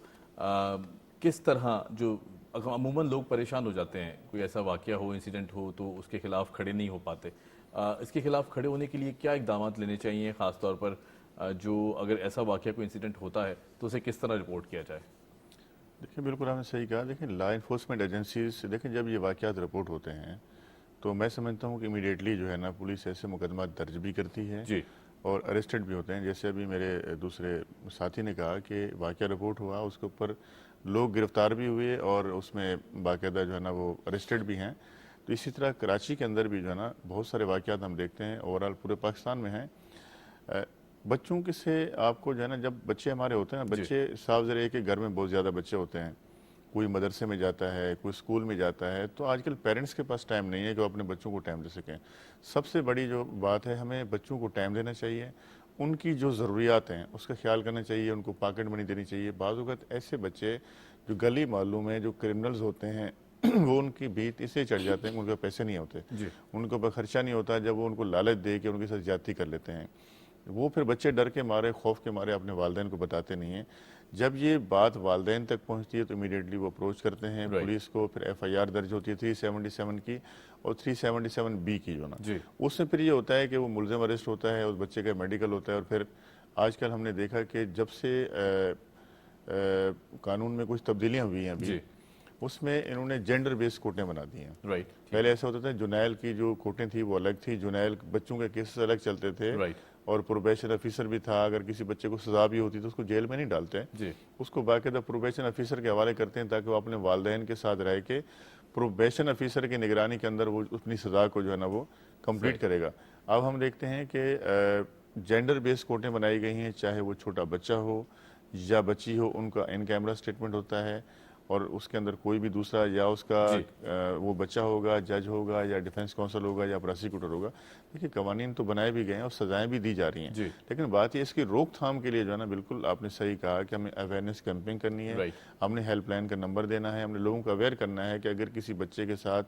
किस तरह जो अमूमन लोग परेशान हो जाते हैं, कोई ऐसा वाक़या हो, इंसिडेंट हो तो उसके ख़िलाफ़ खड़े नहीं हो पाते, इसके ख़िलाफ़ खड़े होने के लिए क्या इक़दाम लेने चाहिए, ख़ास तौर पर जो अगर ऐसा वाक़या कोई इंसिडेंट होता है तो उसे किस तरह रिपोर्ट किया जाए? देखिए, बिल्कुल आपने सही कहा। देखिए, लॉ इन्फोर्समेंट एजेंसीज, देखें जब ये वाक़यात रिपोर्ट होते हैं तो मैं समझता हूँ कि इमीडिएटली जो है ना पुलिस ऐसे मुकदमा दर्ज भी करती है जी, और अरेस्टेड भी होते हैं। जैसे अभी मेरे दूसरे साथी ने कहा कि वाक़या रिपोर्ट हुआ, उसके ऊपर लोग गिरफ़्तार भी हुए और उसमें बाकायदा जो है ना वो अरेस्टेड भी हैं। तो इसी तरह कराची के अंदर भी जो है ना बहुत सारे वाक़यात हम देखते हैं, ओवरऑल पूरे पाकिस्तान में हैं। बच्चों के से आपको जो है ना, जब बच्चे हमारे होते हैं, बच्चे साफ ज़रा एक घर में बहुत ज़्यादा बच्चे होते हैं, कोई मदरसे में जाता है, कोई स्कूल में जाता है, तो आजकल पेरेंट्स के पास टाइम नहीं है कि वो अपने बच्चों को टाइम दे सकें। सबसे बड़ी जो बात है, हमें बच्चों को टाइम देना चाहिए, उनकी जो ज़रूरियात हैं उसका ख्याल करना चाहिए, उनको पॉकेट मनी देनी चाहिए। बाज़ वक़्त ऐसे बच्चे जो गली मालूम है, जो क्रिमिनल्स होते हैं वो उनकी भीत इससे चढ़ जाते हैं, उनके पैसे नहीं होते, उनके ऊपर खर्चा नहीं होता, जब वो उनको लालच दे के उनके साथ ज्यादती कर लेते हैं, वो फिर बच्चे डर के मारे, खौफ के मारे अपने वालिदैन को बताते नहीं हैं। जब ये बात वालिदैन तक पहुंचती है तो इमीडिएटली वो अप्रोच करते हैं पुलिस को, फिर FIR दर्ज होती है 377 की और 377B की जो ना, उसमें फिर ये होता है कि वो मुलजिम अरेस्ट होता है, उस बच्चे का मेडिकल होता है। और फिर आजकल हमने देखा कि जब से कानून में कुछ तब्दीलियां हुई हैं अभी, उसमें इन्होंने जेंडर बेस्ड कोर्टें बना दी हैं। पहले ऐसा होता था, जुनैल की जो कोर्टें थी वो अलग थी, जुनैल बच्चों के केसेस अलग चलते थे, और प्रोबेशन ऑफिसर भी था, अगर किसी बच्चे को सजा भी होती तो उसको जेल में नहीं डालते, उसको बाकायदा प्रोबेशन ऑफिसर के हवाले करते हैं ताकि वो अपने वालिदैन के साथ रह के प्रोबेशन ऑफिसर की निगरानी के अंदर वो अपनी सजा को जो है ना वो कंप्लीट करेगा। अब हम देखते हैं कि जेंडर बेस्ड कोर्टें बनाई गई हैं, चाहे वो छोटा बच्चा हो या बच्ची हो, उनका इन कैमरा स्टेटमेंट होता है और उसके अंदर कोई भी दूसरा या उसका वो बच्चा होगा, जज होगा या डिफेंस काउंसिल होगा या प्रोसिक्यूटर होगा। देखिए कवानीन तो बनाए भी गए हैं और सजाएं भी दी जा रही हैं, लेकिन बात ये इसकी रोकथाम के लिए जो है ना, बिल्कुल आपने सही कहा कि हमें अवेयरनेस कैंपेन करनी है, हमने हेल्पलाइन का नंबर देना है, हमने लोगों को अवेयर करना है कि अगर किसी बच्चे के साथ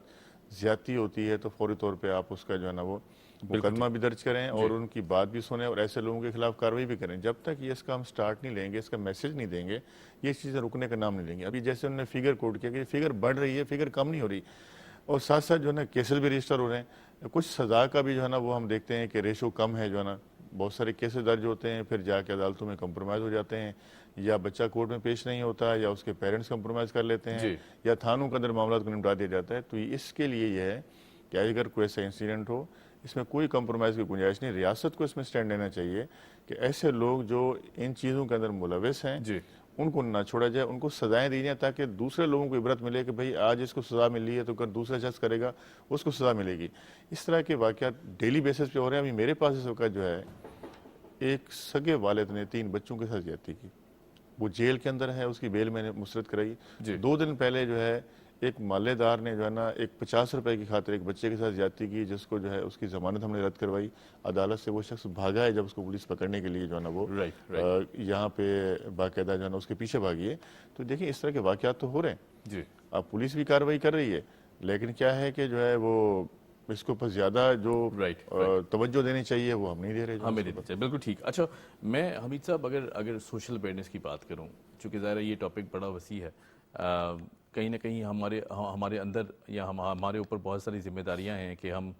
ज्यादती होती है तो फौरी तौर पर आप उसका जो है ना वो मुकदमा भी दर्ज करें और उनकी बात भी सुने और ऐसे लोगों के खिलाफ कार्रवाई भी करें। जब तक ये इसका हम स्टार्ट नहीं लेंगे, इसका मैसेज नहीं देंगे, ये चीज़ें रुकने का नाम नहीं लेंगे। अभी जैसे उन्होंने फिगर कोड किया कि फिगर बढ़ रही है, फिगर कम नहीं हो रही, और साथ साथ जो है ना केसेस भी रजिस्टर हो रहे हैं, कुछ सज़ा का भी जो है ना वो हम देखते हैं कि रेशो कम है, जो है ना बहुत सारे केसेस दर्ज होते हैं, फिर जाके अदालतों में कंप्रोमाइज़ हो जाते हैं, या बच्चा कोर्ट में पेश नहीं होता, या उसके पेरेंट्स कंप्रोमाइज़ कर लेते हैं, या थानों के अंदर मामला को निपटा दिया जाता है। तो इसके लिए ये है कि अगर कोई ऐसा इंसिडेंट हो, इसमें कोई कंप्रोमाइज़ की गुंजाइश नहीं, रियासत को इसमें स्टैंड लेना चाहिए कि ऐसे लोग जो इन चीज़ों के अंदर मुलविस हैं उनको ना छोड़ा जाए, उनको सजाएं दी जाए ताकि दूसरे लोगों को इबरत मिले कि भाई आज इसको सज़ा मिली है तो कल दूसरा शख्स करेगा उसको सज़ा मिलेगी। इस तरह के वाक़यात डेली बेसिस पे हो रहे हैं। अभी मेरे पास इस वक्त जो है एक सगे वालिद ने 3 बच्चों के साथ ज्यादती की, वो जेल के अंदर है, उसकी बेल मैंने मुस्तरद कराई। 2 दिन पहले जो है एक मालेदार ने जो है ना एक 50 रुपए की खातिर एक बच्चे के साथ ज्यादती की, जिसको जो है उसकी जमानत हमने रद्द करवाई अदालत से। वो शख्स भागा है जब उसको पुलिस पकड़ने के लिए जो है ना वो यहाँ पे बाकायदा जो है ना उसके पीछे भागी है। तो देखिए इस तरह के वाक़यात तो हो रहे हैं। अब पुलिस भी कार्रवाई कर रही है, लेकिन क्या है कि जो है वो इसके ऊपर ज्यादा जो तवज्जो देनी चाहिए वो हम नहीं दे रहे। हमें देनी चाहिए, बिल्कुल ठीक। अच्छा, मैं हमीद साहब अगर सोशल अवेयरनेस की बात करूं, चूँकि ज़ाहिर है ये टॉपिक बड़ा वसी है, कहीं ना कहीं हमारे अंदर या हमारे ऊपर बहुत सारी जिम्मेदारियां हैं कि हम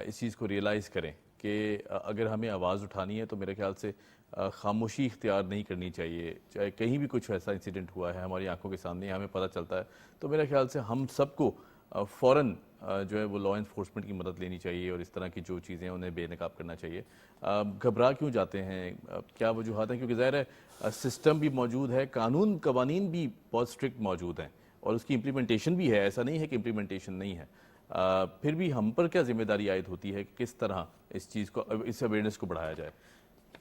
इस चीज़ को रियलाइज़ करें कि अगर हमें आवाज़ उठानी है तो मेरे ख्याल से खामोशी इख्तियार नहीं करनी चाहिए। चाहे कहीं भी कुछ ऐसा इंसिडेंट हुआ है हमारी आंखों के सामने हमें पता चलता है, तो मेरे ख्याल से हम सबको फ़ौरन जो है वो लॉ इन्फोर्समेंट की मदद लेनी चाहिए और इस तरह की जो चीज़ें उन्हें बेनकाब करना चाहिए। घबरा क्यों जाते हैं, क्या वजूहत हैं? क्योंकि ज़ाहिर है सिस्टम भी मौजूद है, कवानीन भी बहुत स्ट्रिक्ट मौजूद हैं और उसकी इम्प्लीमेंटेशन भी है, ऐसा नहीं है कि इम्प्लीमेंटेशन नहीं है। फिर भी हम पर क्या जिम्मेदारी आयद होती है कि किस तरह इस चीज़ को, इस अवेयरनेस को बढ़ाया जाए?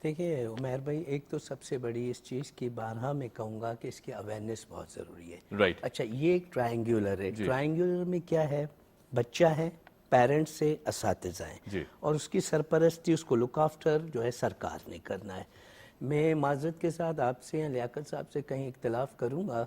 देखिए उमैर भाई, एक तो सबसे बड़ी इस चीज़ की बारहा मैं कहूँगा कि इसकी अवेयरनेस बहुत ज़रूरी है। अच्छा, ये एक ट्रायंगुलर है। ट्रायंगुलर में क्या है, बच्चा है, पेरेंट्स से असातिज़ा हैं और उसकी सरपरस्ती, उसको लुक आफ्टर जो है सरकार ने करना है। मैं माज़रत के साथ आपसे या लियाकत साहब से कहीं इख्तिलाफ़ करूँगा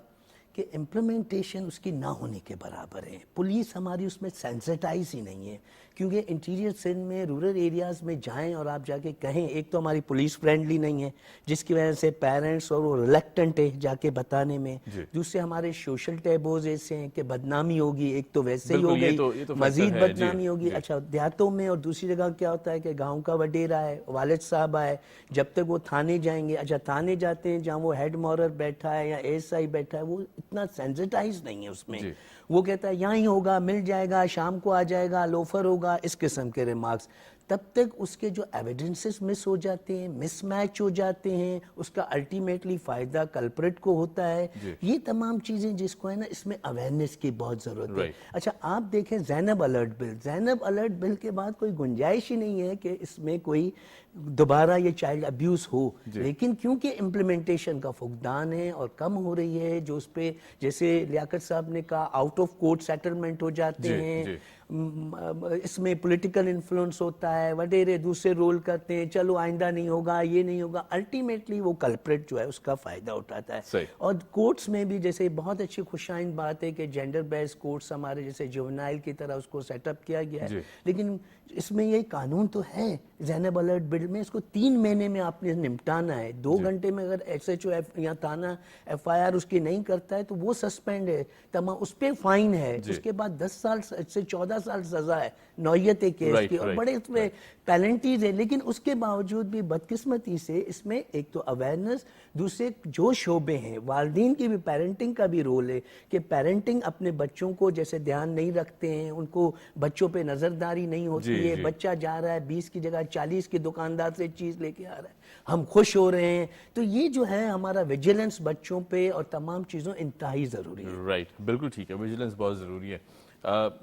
कि इम्प्लीमेंटेशन उसकी ना होने के बराबर है। पुलिस हमारी उसमें सेंसिटाइज ही नहीं है, क्योंकि इंटीरियर सिंध में रूरल एरियाज़ में जाएं और आप जाके कहें, एक तो हमारी पुलिस फ्रेंडली नहीं है जिसकी वजह से पेरेंट्स और वो रिलेक्टेंट है जाके बताने में। दूसरे हमारे सोशल टैबोज ऐसे हैं कि बदनामी होगी, एक तो वैसे ही हो गई, मजीद बदनामी होगी। अच्छा, देहातों में और दूसरी जगह क्या होता है कि गाँव का वडेरा है, वालिद साहब आए, जब तक वो थाने जाएंगे, अच्छा थाने जाते हैं जहाँ वो हेड मॉरर बैठा है या ASI बैठा है, वो इतना सेंसिटाइज नहीं है उसमें। वो कहता है यहाँ ही होगा, मिल जाएगा, शाम को आ जाएगा, लोफर होगा, इस किस्म के रिमार्क्स। तब तक उसके जो एविडेंसेस मिस हो जाते हैं, मिसमैच हो जाते हैं, उसका अल्टीमेटली फ़ायदा कल्प्रिट को होता है। ये तमाम चीज़ें जिसको है ना, इसमें अवेयरनेस की बहुत ज़रूरत है। अच्छा, आप देखें ज़ैनब अलर्ट बिल के बाद कोई गुंजाइश ही नहीं है कि इसमें कोई दोबारा ये चाइल्ड अब्यूज़ हो, लेकिन क्योंकि इम्प्लीमेंटेशन का फुकदान है और कम हो रही है, जो उस पर जैसे लियाकत साहब ने कहा आउट ऑफ कोर्ट सेटलमेंट हो जाते हैं اس میں پولیٹیکل انفلوئنس ہوتا ہے، وڈیرے دوسرے رول کرتے ہیں، چلو آئندہ نہیں ہوگا، یہ نہیں ہوگا، الٹیمیٹلی وہ کلپریٹ جو ہے اس کا فائدہ اٹھاتا ہے. صحیح. اور کورٹس میں بھی جیسے بہت اچھی خوشائند بات ہے کہ جینڈر بیس کورٹس ہمارے جیسے جوونائل کی طرح اس کو سیٹ اپ کیا گیا ہے، لیکن اس میں یہ قانون تو ہے زینب الرٹ بل میں، اس کو 3 مہینے میں آپ نے نمٹانا ہے. 2 گھنٹے میں اگر ایس ایچ او یا تھانہ ایف آئی آر اس کی نہیں کرتا ہے تو وہ سسپینڈ ہے، تمام اس پہ فائن ہے، اس کے بعد 10 سال سے 14 سال سزا ہے نوعیت کیس کی، اور بڑے اس میں پینلٹیز ہے. لیکن اس کے باوجود بھی بدقسمتی سے اس میں ایک تو اویئرنیس، دوسرے جو شعبے ہیں والدین کی بھی پیرنٹنگ کا بھی رول ہے کہ پیرنٹنگ اپنے بچوں کو جیسے دھیان نہیں رکھتے ہیں، ان کو بچوں پہ نظرداری نہیں ہوتی ہے، بچہ جا رہا ہے 20 کی جگہ 40 کی دکاندار سے چیز لے کے آ رہا ہے، ہم خوش ہو رہے ہیں. تو یہ جو ہے ہمارا ویجیلنس بچوں پہ اور تمام چیزوں انتہائی ضروری ہے. رائٹ، بالکل ٹھیک ہے، ویجیلنس بہت ضروری ہے.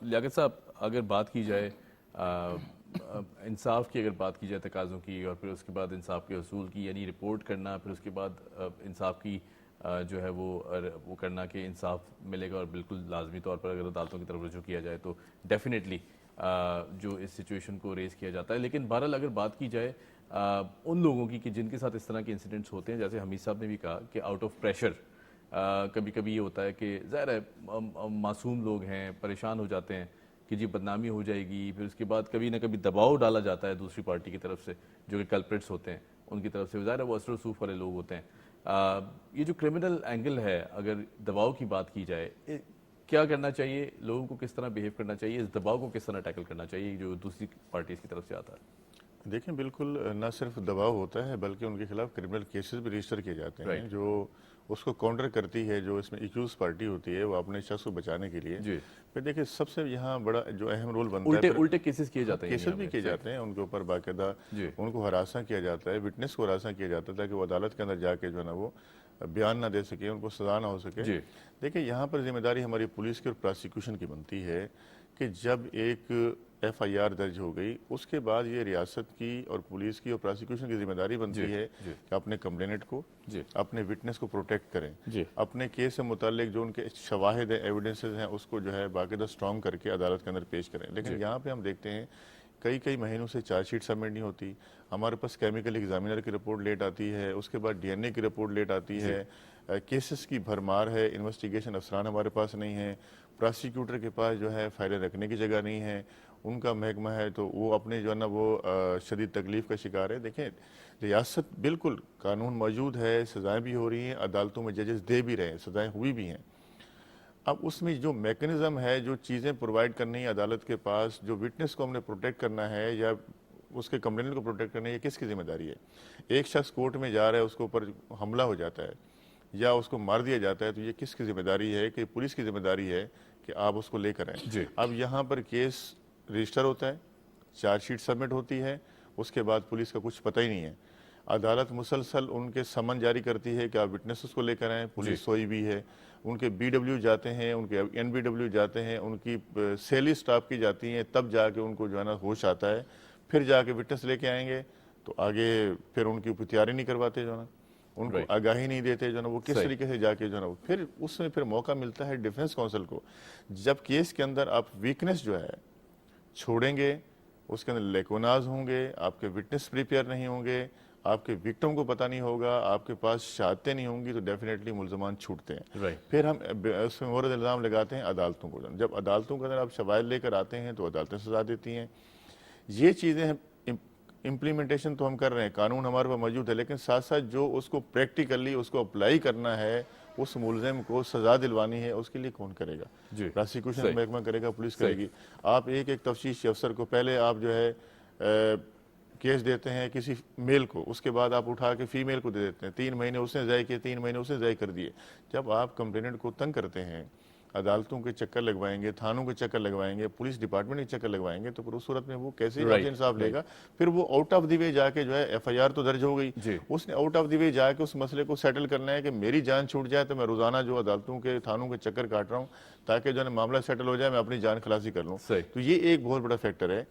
لیاقت صاحب اگر بات کی جائے انصاف کی، اگر بات کی جائے تقاضوں کی، اور پھر اس کے بعد انصاف کے حصول کی، یعنی رپورٹ کرنا، پھر اس کے بعد انصاف کی جو ہے وہ کرنا کہ انصاف ملے گا، اور بالکل لازمی طور پر اگر عدالتوں کی طرف رجوع کیا جائے تو ڈیفینیٹلی جو اس سچویشن کو ریز کیا جاتا ہے. لیکن بہرحال اگر بات کی جائے ان لوگوں کی کہ جن کے ساتھ اس طرح کے انسیڈنٹس ہوتے ہیں، جیسے حمید صاحب نے بھی کہا کہ آؤٹ آف پریشر کبھی کبھی یہ ہوتا ہے کہ ظاہر ہے معصوم لوگ ہیں، پریشان ہو جاتے ہیں کہ جی بدنامی ہو جائے گی، پھر اس کے بعد کبھی نہ کبھی دباؤ ڈالا جاتا ہے دوسری پارٹی کی طرف سے جو کہ کلپریٹس ہوتے ہیں ان کی طرف سے، ظاہر ہے وہ اثر و رسوخ والے لوگ ہوتے ہیں. یہ جو کرمنل اینگل ہے، اگر دباؤ کی بات کی جائے، کیا کرنا چاہیے لوگوں کو، کس طرح بیہیو کرنا چاہیے، اس دباؤ کو کس طرح ٹیکل کرنا چاہیے جو دوسری پارٹیز کی طرف سے آتا ہے؟ دیکھیں بالکل نہ صرف دباؤ ہوتا ہے بلکہ ان کے خلاف کرمنل کیسز بھی رجسٹر کیے جاتے ہیں جو اس کو کاؤنٹر کرتی ہے، جو اس میں ایکیوز پارٹی ہوتی ہے وہ اپنے شخص کو بچانے کے لیے. پھر دیکھیں سب سے یہاں بڑا جو اہم رول بنتا ہے، الٹے کیسز کیے جاتے ہیں، کیسز بھی کیے جاتے ہیں ان کے اوپر باقاعدہ ان کو ہراساں کیا جاتا ہے، وٹنس کو ہراساں کیا جاتا ہے تاکہ وہ عدالت کے اندر جا کے جو ہے نا وہ بیان نہ دے سکے، ان کو سزا نہ ہو سکے. دیکھیں یہاں پر ذمہ داری ہماری پولیس کی اور پراسیکیوشن کی بنتی ہے کہ جب ایک ایف آئی آر درج ہو گئی اس کے بعد یہ ریاست کی اور پولیس کی اور پراسیکیوشن کی ذمہ داری بنتی ہے کہ اپنے کمپلیننٹ کو، اپنے وٹنس کو پروٹیکٹ کریں، اپنے کیس سے متعلق جو ان کے شواہد ہیں، ایویڈنسز ہیں، اس کو جو ہے باقاعدہ اسٹرانگ کر کے عدالت کے اندر پیش کریں. لیکن یہاں پہ ہم دیکھتے ہیں کئی مہینوں سے چارج شیٹ سبمٹ نہیں ہوتی، ہمارے پاس کیمیکل ایگزامینر کی رپورٹ لیٹ آتی ہے، اس کے بعد ڈی این اے کی رپورٹ لیٹ آتی ہے، کیسز کی بھرمار ہے، انویسٹیگیشن افسران ہمارے پاس نہیں ہیں، پراسیکیوٹر کے پاس جو ہے فائلیں رکھنے کی جگہ نہیں ہے، ان کا محکمہ ہے تو وہ اپنے جو ہے نا وہ شدید تکلیف کا شکار ہے. دیکھیں ریاست بالکل قانون موجود ہے، سزائیں بھی ہو رہی ہیں، عدالتوں میں ججز دے بھی رہے ہیں، سزائیں ہوئی بھی ہیں. اب اس میں جو میکنزم ہے، جو چیزیں پرووائڈ کرنی ہے عدالت کے پاس، جو وٹنس کو ہم نے پروٹیکٹ کرنا ہے یا اس کے کمپلینٹ کو پروٹیکٹ کرنا ہے، یہ کس کی ذمہ داری ہے؟ ایک شخص کورٹ میں جا رہا ہے، اس کے اوپر حملہ ہو جاتا ہے یا اس کو مار دیا جاتا ہے تو یہ کس کی ذمہ داری ہے؟ کہ پولیس کی ذمہ داری ہے کہ آپ اس کو لے کر آئیں. اب یہاں پر کیس رجسٹر ہوتا ہے، چارج شیٹ سبمٹ ہوتی ہے، اس کے بعد پولیس کا کچھ پتہ ہی نہیں ہے. عدالت مسلسل ان کے سمن جاری کرتی ہے کہ آپ وٹنسز کو لے کر آئیں، پولیس سوئی بھی ہے، ان کے بی ڈبلیو جاتے ہیں، ان کے این بی ڈبلیو جاتے ہیں، ان کی سیلی سٹاف کی جاتی ہیں، تب جا کے ان کو جو ہے نا ہوش آتا ہے، پھر جا کے وٹنس لے کے آئیں گے تو آگے پھر ان کی تیاری نہیں کرواتے جو ہے نا، ان کو آگاہی نہیں دیتے جو ہے نا، وہ کس طریقے سے جا کے جو ہے نا پھر اس میں پھر موقع ملتا ہے ڈیفنس کونسل کو. جب کیس کے اندر آپ ویکنس جو ہے چھوڑیں گے، اس کے اندر لیکوناز ہوں گے، آپ کے وٹنس پریپیئر نہیں ہوں گے، آپ کے وکٹم کو پتہ نہیں ہوگا، آپ کے پاس شہادتیں نہیں ہوں گی تو ڈیفینیٹلی ملزمان چھوٹتے ہیں. پھر ہم اس میں مورد الزام لگاتے ہیں عدالتوں کو. جب عدالتوں کے اندر آپ شواہد لے کر آتے ہیں تو عدالتیں سزا دیتی ہیں. یہ چیزیں امپلیمنٹیشن تو ہم کر رہے ہیں، قانون ہمارے پاس موجود ہے، لیکن ساتھ ساتھ جو اس کو پریکٹیکلی اس کو اپلائی کرنا ہے، اس ملزم کو سزا دلوانی ہے، اس کے لیے کون کرے گا؟ پراسیکیوشن محکمہ کرے گا، پولیس کرے گی. آپ ایک تفتیشی افسر کو پہلے آپ جو ہے کیس دیتے ہیں کسی میل کو، اس کے بعد آپ اٹھا کے فیمیل کو دے دیتے ہیں، 3 مہینے اس نے ضائع کیے، 3 مہینے اس نے ضائع کر دیے. جب آپ کمپلیننٹ کو تنگ کرتے ہیں، عدالتوں کے چکر لگوائیں گے، تھانوں کے چکر لگوائیں گے، پولیس ڈپارٹمنٹ کے چکر لگوائیں گے، تو پھر اس صورت میں وہ کیسے انصاف لے گا؟ پھر وہ آؤٹ آف دی وے جا کے جو ہے ایف آئی آر تو درج ہو گئی، اس نے آؤٹ آف دی وے جا کے اس مسئلے کو سیٹل کرنا ہے کہ میری جان چھوٹ جائے تو میں روزانہ جو عدالتوں کے تھانوں کے چکر کاٹ رہا ہوں تاکہ جو ہے معاملہ سیٹل ہو جائے، میں اپنی جان خلاصی کر لوں. تو یہ ایک بہت بڑا فیکٹر ہے،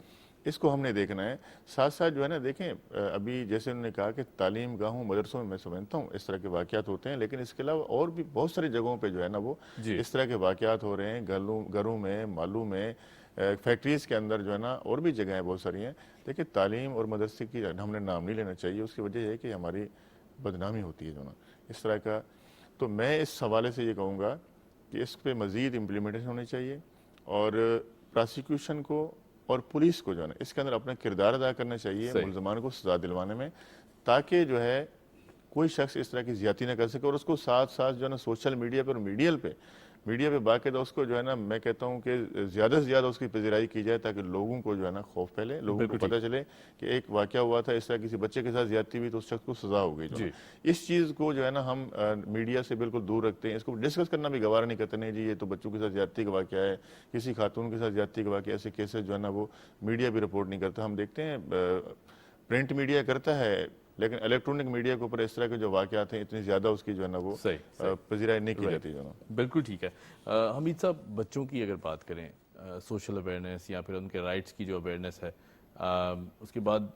اس کو ہم نے دیکھنا ہے. ساتھ ساتھ جو ہے نا دیکھیں ابھی جیسے انہوں نے کہا کہ تعلیم گاہوں مدرسوں میں سمجھتا ہوں اس طرح کے واقعات ہوتے ہیں، لیکن اس کے علاوہ اور بھی بہت ساری جگہوں پہ جو ہے نا وہ اس طرح کے واقعات ہو رہے ہیں، گھروں میں، مالوں میں، फैक्ट्रीज़ के अंदर जो है ना और भी जगहें बहुत सारी हैं। देखिए तालीम और मदरसे की हमने नाम नहीं लेना चाहिए, उसकी वजह यह है कि हमारी बदनामी होती है जो ना इस तरह का। तो मैं इस हवाले से ये कहूँगा कि इस पर मज़ीद इम्प्लीमेंटेशन होनी चाहिए और प्रोसिक्यूशन को और पुलिस को जो है ना इसके अंदर अपना किरदार अदा करना चाहिए मुलजमान को सज़ा दिलवाने में, ताकि जो है कोई शख्स इस तरह की ज़्यादती ना कर सके। और उसको साथ साथ जो है ना सोशल मीडिया पर मीडिया पे बाकायदा उसको जो है ना मैं कहता हूँ कि ज़्यादा से ज़्यादा उसकी पजीराई की जाए, ताकि लोगों को जो है ना खौफ फैले, लोगों को पता चले कि एक वाक़या हुआ था इस तरह किसी बच्चे के साथ ज़्यादती हुई तो उस शख्स को सज़ा हो गई। जो इस चीज़ को जो है ना हम मीडिया से बिल्कुल दूर रखते हैं, इसको डिस्कस करना भी गवारा नहीं करते, नहीं जी ये तो बच्चों के साथ ज़्यादती का वाक़या है, किसी खातून के साथ ज़्यादती का वाक़या, ऐसे केसेस जो है ना वो मीडिया भी रिपोर्ट नहीं करता। हम देखते हैं प्रिंट मीडिया करता है, लेकिन इलेक्ट्रॉनिक मीडिया के ऊपर इस तरह के जो वाक़यात हैं इतनी ज़्यादा उसकी जो है ना वो पजीराई नहीं की जाती जो ना। बिल्कुल ठीक है। हमीद साहब, बच्चों की अगर बात करें, सोशल अवेयरनेस या फिर उनके राइट्स की जो अवेयरनेस है, उसके बाद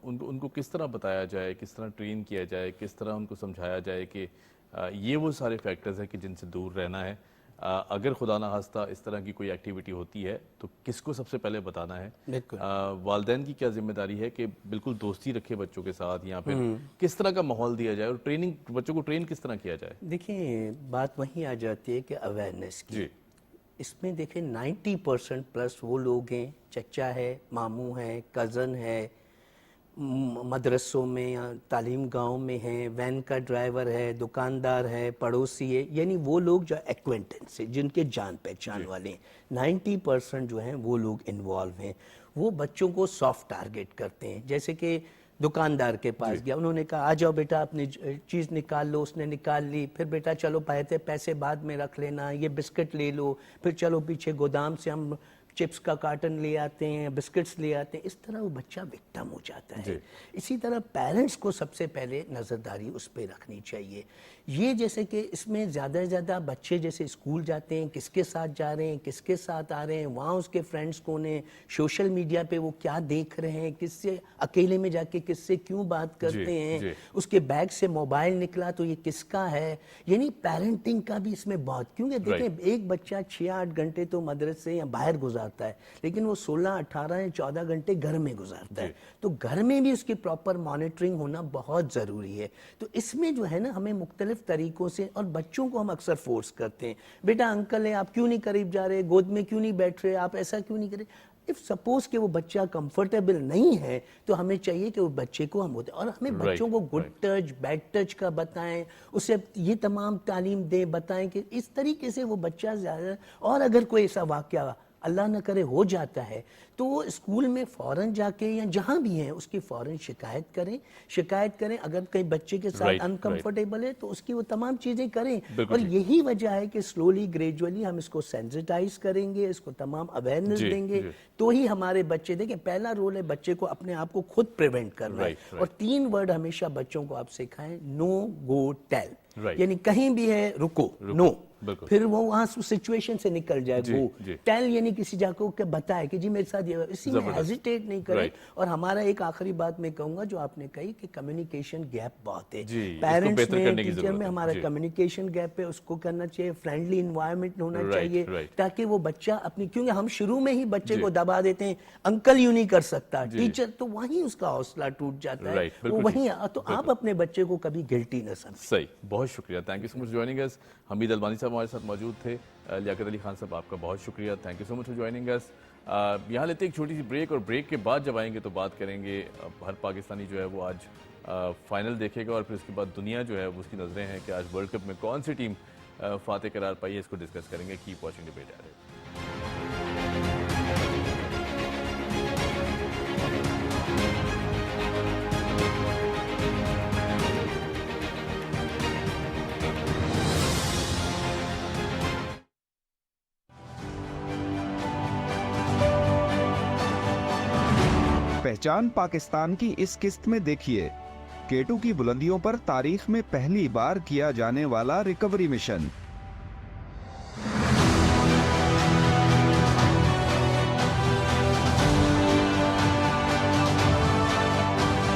उनको किस तरह बताया जाए, किस तरह ट्रेन किया जाए, किस तरह उनको समझाया जाए कि ये वो सारे फैक्टर्स हैं कि जिनसे दूर रहना है। अगर खुदा ना खास्ता इस तरह की कोई एक्टिविटी होती है तो किसको सबसे पहले बताना है? वालिदैन की क्या जिम्मेदारी है कि बिल्कुल दोस्ती रखे बच्चों के साथ, या फिर किस तरह का माहौल दिया जाए और ट्रेनिंग, बच्चों को ट्रेन किस तरह किया जाए? देखिए बात वहीं आ जाती है कि अवेयरनेस की। इसमें देखें 90% प्लस वो लोग हैं, चचा है, मामू है, कज़न है, मदरसों में या तालीम गांव में है, वैन का ड्राइवर है, दुकानदार है, पड़ोसी है, यानी वो लोग जो एक्वेंटेंस है, जिनके जान पहचान वाले हैं, 90% जो हैं वो लोग इन्वॉल्व हैं। वो बच्चों को सॉफ्ट टारगेट करते हैं। जैसे कि दुकानदार के पास गया, उन्होंने कहा आ जाओ बेटा अपनी चीज़ निकाल लो, उसने निकाल ली, फिर बेटा चलो पैसे बाद में रख लेना, ये बिस्किट ले लो, फिर चलो पीछे गोदाम से हम चिप्स का कार्टन ले आते हैं, बिस्किट्स ले आते हैं। इस तरह वो बच्चा विक्टिम हो जाता है। इसी तरह पेरेंट्स को सबसे पहले नज़रदारी उस पर रखनी चाहिए। ये जैसे कि इसमें ज़्यादा से ज़्यादा बच्चे जैसे स्कूल जाते हैं, किसके साथ जा रहे हैं, किसके साथ आ रहे हैं, वहाँ उसके फ्रेंड्स कौन हैं, सोशल मीडिया पे वो क्या देख रहे हैं, किससे अकेले में जाके किससे क्यों बात करते हैं, उसके बैग से मोबाइल निकला तो ये किसका है। यानी पेरेंटिंग का भी इसमें बहुत, क्योंकि देखें एक बच्चा 6-8 घंटे तो मदरसे या बाहर गुजारता है, लेकिन वो 16, 18 या 14 घंटे घर में गुजारता है। तो घर में भी उसकी प्रॉपर मॉनिटरिंग होना बहुत ज़रूरी है। तो इसमें जो है ना हमें मुख्तलिफ तरीकों से, और बच्चों को हम अक्सर फोर्स करते हैं, बेटा अंकल है आप क्यों नहीं करीब जा रहे, गोद में क्यों नहीं बैठ रहे, आप ऐसा क्यों नहीं करें। इफ सपोज कि वो बच्चा कंफर्टेबल नहीं है तो हमें चाहिए कि वो बच्चे को हम होते, और हमें बच्चों को गुड टच बैड टच का बताएं, उसे ये तमाम तालीम दें, बताएं कि इस तरीके से वो बच्चा ज़्यादा। और अगर कोई ऐसा वाक़या अल्लाह न करे हो जाता है तो वो स्कूल में फ़ौरन जाके या जहाँ भी हैं उसकी फ़ौरन शिकायत करें। अगर कहीं बच्चे के साथ अनकंफर्टेबल है तो उसकी वो तमाम चीज़ें करें। और यही वजह है कि स्लोली ग्रेजुअली हम इसको सेंसिटाइज करेंगे, इसको तमाम अवेयरनेस देंगे, तो ही हमारे बच्चे, देखें पहला रोल है बच्चे को अपने आप को खुद प्रिवेंट करना है। और 3 वर्ड हमेशा बच्चों को आप सिखाएं, नो गो टेल, यानी कहीं भी है रुको, नो, फिर वो वहां सिचुएशन से निकल जाए। वो टेल यानी किसी जाको के बताए कि जी मेरे साथ ये, इसी में हेजिटेट नहीं करें। और हमारा एक आखिरी बात मैं कहूंगा जो आपने कही कि कम्युनिकेशन गैप बहुत है पेरेंट्स में, टीचर में, हमारा कम्युनिकेशन गैप है, उसको करना चाहिए, फ्रेंडली इन्वायरमेंट होना चाहिए ताकि वो बच्चा अपनी, क्योंकि हम शुरू में ही बच्चे को दबा देते हैं, अंकल यूं नहीं कर सकता टीचर, तो वहीं उसका हौसला टूट जाता है। वो वहीं, तो आप अपने बच्चे को कभी गिल्टी न समझें। सही, बहुत शुक्रिया, thank you so much joining us. Hamid Albani साहब हमारे साथ मौजूद थे। लियाकत अली खान साहब आपका बहुत शुक्रिया, thank you so much for joining us. यहाँ लेते एक छोटी सी ब्रेक, और ब्रेक के बाद जब आएंगे तो बात करेंगे, हर पाकिस्तानी जो है वो आज फाइनल देखेगा, और फिर उसके बाद दुनिया जो है वो उसकी नज़रें हैं कि आज वर्ल्ड कप में कौन सी टीम फातेह करार पाई है, इसको डिस्कस करेंगे। Keep watching debate at it. पहचान पाकिस्तान की इस किस्त में देखिए, केटू की बुलंदियों पर तारीख में पहली बार किया जाने वाला रिकवरी मिशन।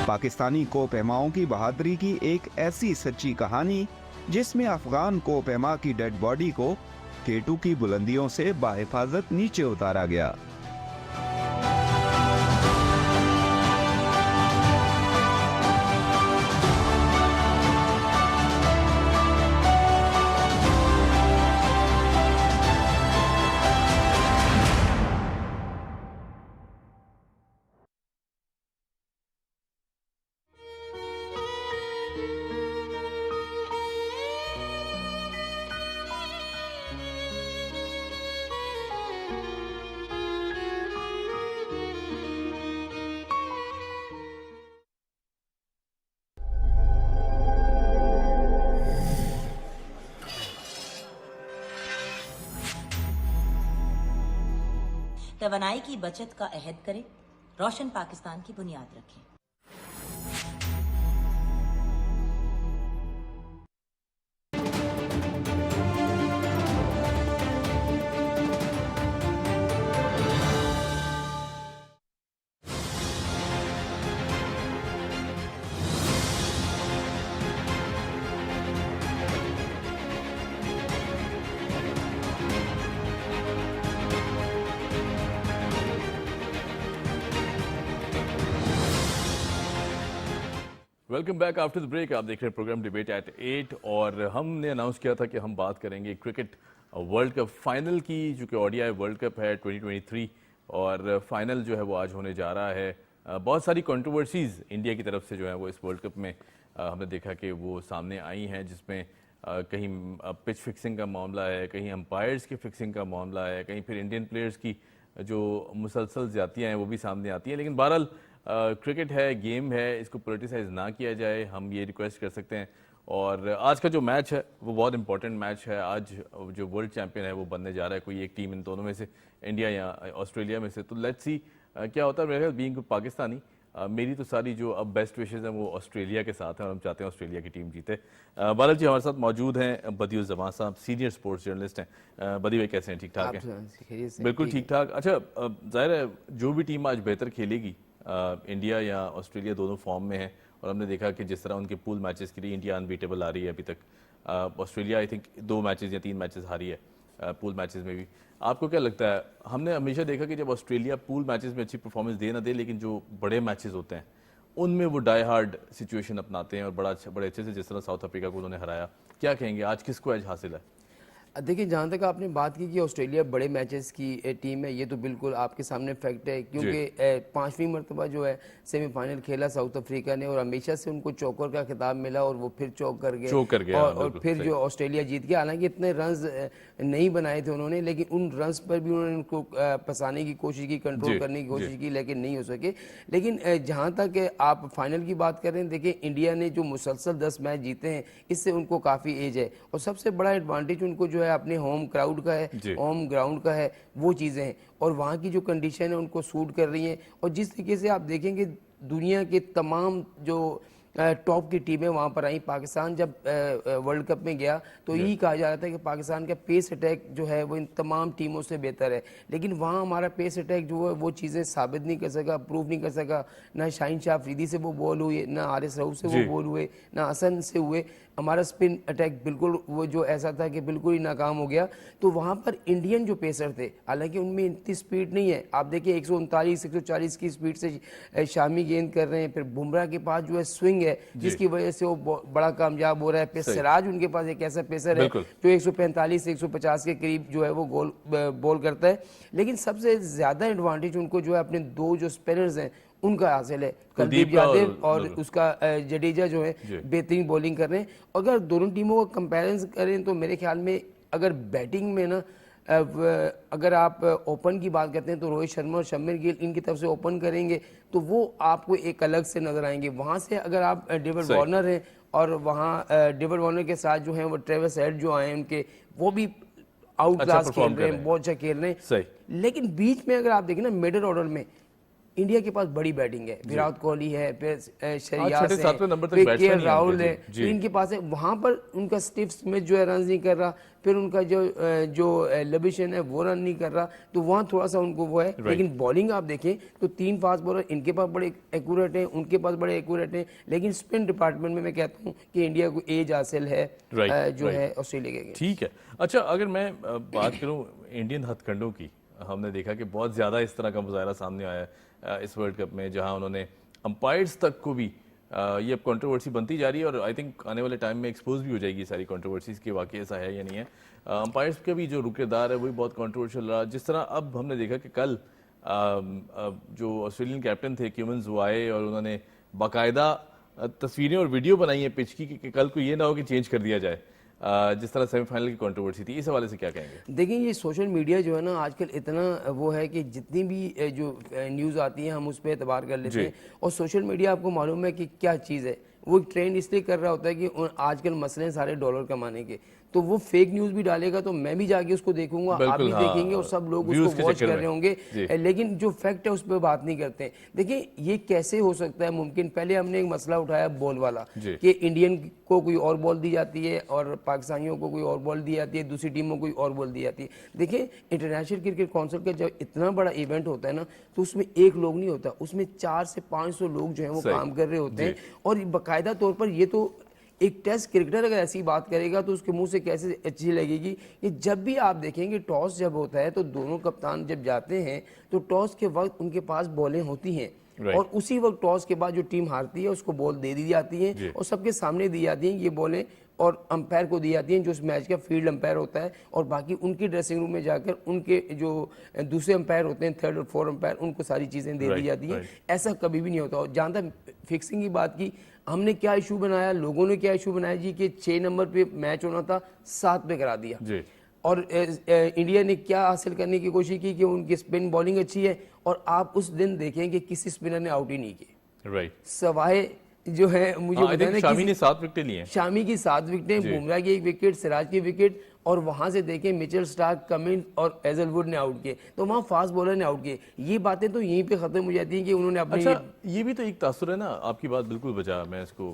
पाकिस्तानी कोपहमाओं की बहादुरी की एक ऐसी सच्ची कहानी जिसमें अफगान कोपहमा की डेड बॉडी को केटू की बुलंदियों से बाहिफाजत नीचे उतारा गया। तवानाई की बचत का अहद करें, रोशन पाकिस्तान की बुनियाद रखें। Welcome back after the break. आप देख रहे हैं प्रोग्राम डिबेट एट 8 और हमने अनाउंस किया था कि हम बात करेंगे क्रिकेट वर्ल्ड कप फाइनल की, जो कि ओडीआई वर्ल्ड कप है 2023 और फाइनल जो है वो आज होने जा रहा है। बहुत सारी कंट्रोवर्सीज इंडिया की तरफ से जो है वो इस वर्ल्ड कप में हमने देखा कि वो सामने आई हैं, जिसमें कहीं पिच फिक्सिंग का मामला है, कहीं अंपायर्स की फिक्सिंग का मामला है, कहीं फिर इंडियन प्लेयर्स की जो मुसलसल ज़्यादतियाँ हैं वो भी सामने आती हैं। लेकिन बहरहाल क्रिकेट है, गेम है, इसको पोलिटिसाइज ना किया जाए, हम ये रिक्वेस्ट कर सकते हैं। और आज का जो मैच है वो बहुत इंपॉर्टेंट मैच है। आज जो वर्ल्ड चैंपियन है वो बनने जा रहा है कोई एक टीम इन दोनों में से, इंडिया या ऑस्ट्रेलिया में से। तो लेट्स सी क्या होता है। मेरे ख्याल बीइंग पाकिस्तानी मेरी तो सारी जो अब बेस्ट विशेज़ हैं वो ऑस्ट्रेलिया के साथ हैं और हम चाहते हैं ऑस्ट्रेलिया की टीम जीते। बादल जी हमारे साथ मौजूद हैं, बदिउल ज़मान साहब सीनियर स्पोर्ट्स जर्नलिस्ट हैं। बदी भाई कैसे हैं? ठीक ठाक हैं? बिल्कुल ठीक ठाक। अच्छा, ज़ाहिर है जो भी टीम आज बेहतर खेलेगी, इंडिया या ऑस्ट्रेलिया दोनों फॉर्म में है और हमने देखा कि जिस तरह उनके पूल मैचेस के लिए इंडिया अनबीटेबल आ रही है अभी तक। ऑस्ट्रेलिया आई थिंक 2 मैचेस या 3 मैचेस हारी है पूल मैचेस में भी। आपको क्या लगता है? हमने हमेशा देखा कि जब ऑस्ट्रेलिया पूल मैचेस में अच्छी परफॉर्मेंस दे ना दे, लेकिन जो बड़े मैचेस होते हैं उनमें वो डाई हार्ड सिचुएशन अपनाते हैं और बड़े अच्छे से, जिस तरह साउथ अफ्रीका को उन्होंने हराया। क्या कहेंगे आज किसको एज हासिल है? देखिए, जहाँ तक आपने बात की कि ऑस्ट्रेलिया बड़े मैचेस की टीम है, ये तो बिल्कुल आपके सामने फैक्ट है, क्योंकि 5वीं मरतबा जो है सेमीफाइनल खेला साउथ अफ्रीका ने और हमेशा से उनको चौकर का खिताब मिला और वो फिर चौक कर गए और फिर जो ऑस्ट्रेलिया जीत गया। हालांकि इतने रन्स नहीं बनाए थे उन्होंने, लेकिन उन रन्स पर भी उन्होंने उनको फंसाने की कोशिश की, कंट्रोल करने की कोशिश की, लेकिन नहीं हो सके। लेकिन जहाँ तक आप फाइनल की बात कर रहे हैं, देखिए इंडिया ने जो मुसलसल 10 मैच जीते हैं, इससे उनको काफ़ी एज है और सबसे बड़ा एडवांटेज उनको जो है अपने होम क्राउड का है, होम ग्राउंड का है, वो चीज़ें हैं और वहाँ की जो कंडीशन है उनको सूट कर रही हैं। और जिस तरीके से आप देखेंगे दुनिया के तमाम जो टॉप की टीमें वहाँ पर आई, पाकिस्तान जब वर्ल्ड कप में गया तो यही कहा जा रहा था कि पाकिस्तान का पेस अटैक जो है वो इन तमाम टीमों से बेहतर है, लेकिन वहाँ हमारा पेस अटैक जो है वो चीज़ें साबित नहीं कर सका, प्रूव नहीं कर सका। ना शाहीन शाह अफरीदी से वो बॉल हुए, ना आरिस रऊफ से वो बॉल हुए, ना हसन से हुए। हमारा स्पिन अटैक बिल्कुल वो जो ऐसा था कि बिल्कुल ही नाकाम हो गया। तो वहाँ पर इंडियन जो पेसर थे, हालांकि उनमें इतनी स्पीड नहीं है, आप देखिए 139 140 की स्पीड से शामी गेंद कर रहे हैं। फिर बुमराह के पास जो है स्विंग है, जिसकी वजह से वो बड़ा कामयाब हो रहा है। फिर सिराज उनके पास एक ऐसा पेसर है जो 145 150 के करीब जो है वो गोल बॉल करता है। लेकिन सबसे ज़्यादा एडवांटेज उनको जो है अपने 2 जो स्पिनर्स हैं उनका हासिल है, कुलदीप यादव और उसका जडेजा जो है बेहतरीन बॉलिंग कर रहे हैं। अगर दोनों टीमों का कंपैरिजन करें तो मेरे ख्याल में अगर बैटिंग में ना अगर आप ओपन की बात करते हैं तो रोहित शर्मा और शम्मी गिल इनकी तरफ से ओपन करेंगे तो वो आपको एक अलग से नजर आएंगे। वहाँ से अगर आप डेविड वार्नर हैं और वहाँ डेविड वार्नर के साथ जो हैं वो ट्रेविस हेड जो आए उनके, वो भी आउट क्लास खेल रहे हैं, बहुत अच्छा खेल रहे हैं। लेकिन बीच में अगर आप देखें ना, मिडिल ऑर्डर में इंडिया के पास बड़ी बैटिंग है, विराट कोहली है, फिर शरियास है, फिर के राहुल है, इनके पास है। वहां पर उनका स्टीव स्मिथ जो है रन नहीं कर रहा, फिर उनका जो लबिशन है वो रन नहीं कर रहा, तो वहाँ थोड़ा सा उनको वो है। लेकिन बॉलिंग आप देखें तो 3 फास्ट बॉलर इनके पास बड़े एक्यूरेट हैं, उनके पास बड़े एक्यूरेट हैं। लेकिन स्पिन डिपार्टमेंट में मैं कहता हूँ कि इंडिया को एज हासिल है जो है ऑस्ट्रेलिया के। ठीक है। अच्छा, अगर मैं बात करूँ इंडियन हथकंडों की, ہم نے دیکھا کہ بہت زیادہ اس طرح کا مظاہرہ سامنے آیا ہے اس ورلڈ کپ میں، جہاں انہوں نے امپائرز تک کو بھی یہ اب کنٹروورسی بنتی جا رہی ہے، اور آئی تھنک آنے والے ٹائم میں ایکسپوز بھی ہو جائے گی ساری کنٹروورسیز کہ واقعی ایسا ہے یا نہیں ہے. امپائرز کا بھی جو کردار ہے وہی بہت کنٹروورشل رہا. جس طرح اب ہم نے دیکھا کہ کل جو آسٹریلین کیپٹن تھے کیومنز وہ آئے اور انہوں نے باقاعدہ تصویریں اور ویڈیو بنائی ہیں پچ کی کہ کل کو یہ نہ ہو کہ چینج کر دیا جائے، جس طرح سیمی فائنل کی کنٹروورسی تھی. اس حوالے سے کیا کہیں گے؟ دیکھیں یہ سوشل میڈیا جو ہے نا آج کل اتنا وہ ہے کہ جتنی بھی جو نیوز آتی ہیں ہم اس پہ اعتبار کر لیتے ہیں، اور سوشل میڈیا آپ کو معلوم ہے کہ کیا چیز ہے، وہ ٹرینڈ اس لیے کر رہا ہوتا ہے کہ آج کل مسئلے ہیں سارے ڈالر کمانے کے، تو وہ فیک نیوز بھی ڈالے گا تو میں بھی جا کے اس کو دیکھوں گا، آپ بھی دیکھیں گے اور سب لوگ اس کو واچ کر رہے ہوں گے، لیکن جو فیکٹ ہے اس پہ بات نہیں کرتے ہیں. دیکھیں یہ کیسے ہو سکتا ہے ممکن؟ پہلے ہم نے ایک مسئلہ اٹھایا بال والا کہ انڈین کو کوئی اور بال دی جاتی ہے اور پاکستانیوں کو کوئی اور بال دی جاتی ہے، دوسری ٹیم کو کوئی اور بال دی جاتی ہے. دیکھیں انٹرنیشنل کرکٹ کونسل کا جب اتنا بڑا ایونٹ ہوتا ہے نا تو اس میں ایک لوگ نہیں ہوتا، اس میں 400 سے 500 لوگ جو ہیں وہ کام کر رہے ہوتے ہیں، اور باقاعدہ طور پر یہ تو ایک ٹیسٹ کرکٹر اگر ایسی بات کرے گا تو اس کے منہ سے کیسے اچھی لگے گی کہ جب بھی آپ دیکھیں گے ٹاس جب ہوتا ہے تو دونوں کپتان جب جاتے ہیں تو ٹاس کے وقت ان کے پاس بالیں ہوتی ہیں، اور اسی وقت ٹاس کے بعد جو ٹیم ہارتی ہے اس کو بال دے دی جاتی ہیں اور سب کے سامنے دی جاتی ہیں یہ بالیں، اور امپائر کو دی جاتی ہیں جو اس میچ کا فیلڈ امپائر ہوتا ہے، اور باقی ان کی ڈریسنگ روم میں جا کر ان کے جو دوسرے امپائر ہوتے ہیں 3rd اور 4th امپائر ان کو ساری چیزیں دے دی جاتی ہیں. ایسا کبھی بھی نہیں ہوتا. اور جہاں تک فکسنگ کی بات کی، ہم نے کیا ایشو بنایا، لوگوں نے کیا ایشو بنایا جی کہ 6 نمبر پہ میچ ہونا تھا 7 پہ کرا دیا، اور انڈیا نے کیا حاصل کرنے کی کوشش کی کہ ان کی اسپن بالنگ اچھی ہے، اور آپ اس دن دیکھیں کہ کسی اسپنر نے آؤٹ ہی نہیں کی سوائے جو ہے مجھے شامی نے 7 وکٹیں لی ہیں، شامی کی 7 وکٹیں، بمراہ کی 1 وکٹ، سراج کی وکٹ، اور وہاں سے دیکھیں میچل سٹارک، کمنس اور ہیزل ووڈ نے آؤٹ کیے، تو وہاں فاسٹ بولر نے آؤٹ کیے. یہ باتیں تو یہیں پہ ختم ہو جاتی ہیں کہ انہوں نے اپنی اچھا یہ بھی تو ایک تاثر ہے نا. آپ کی بات بالکل بجا، میں اس کو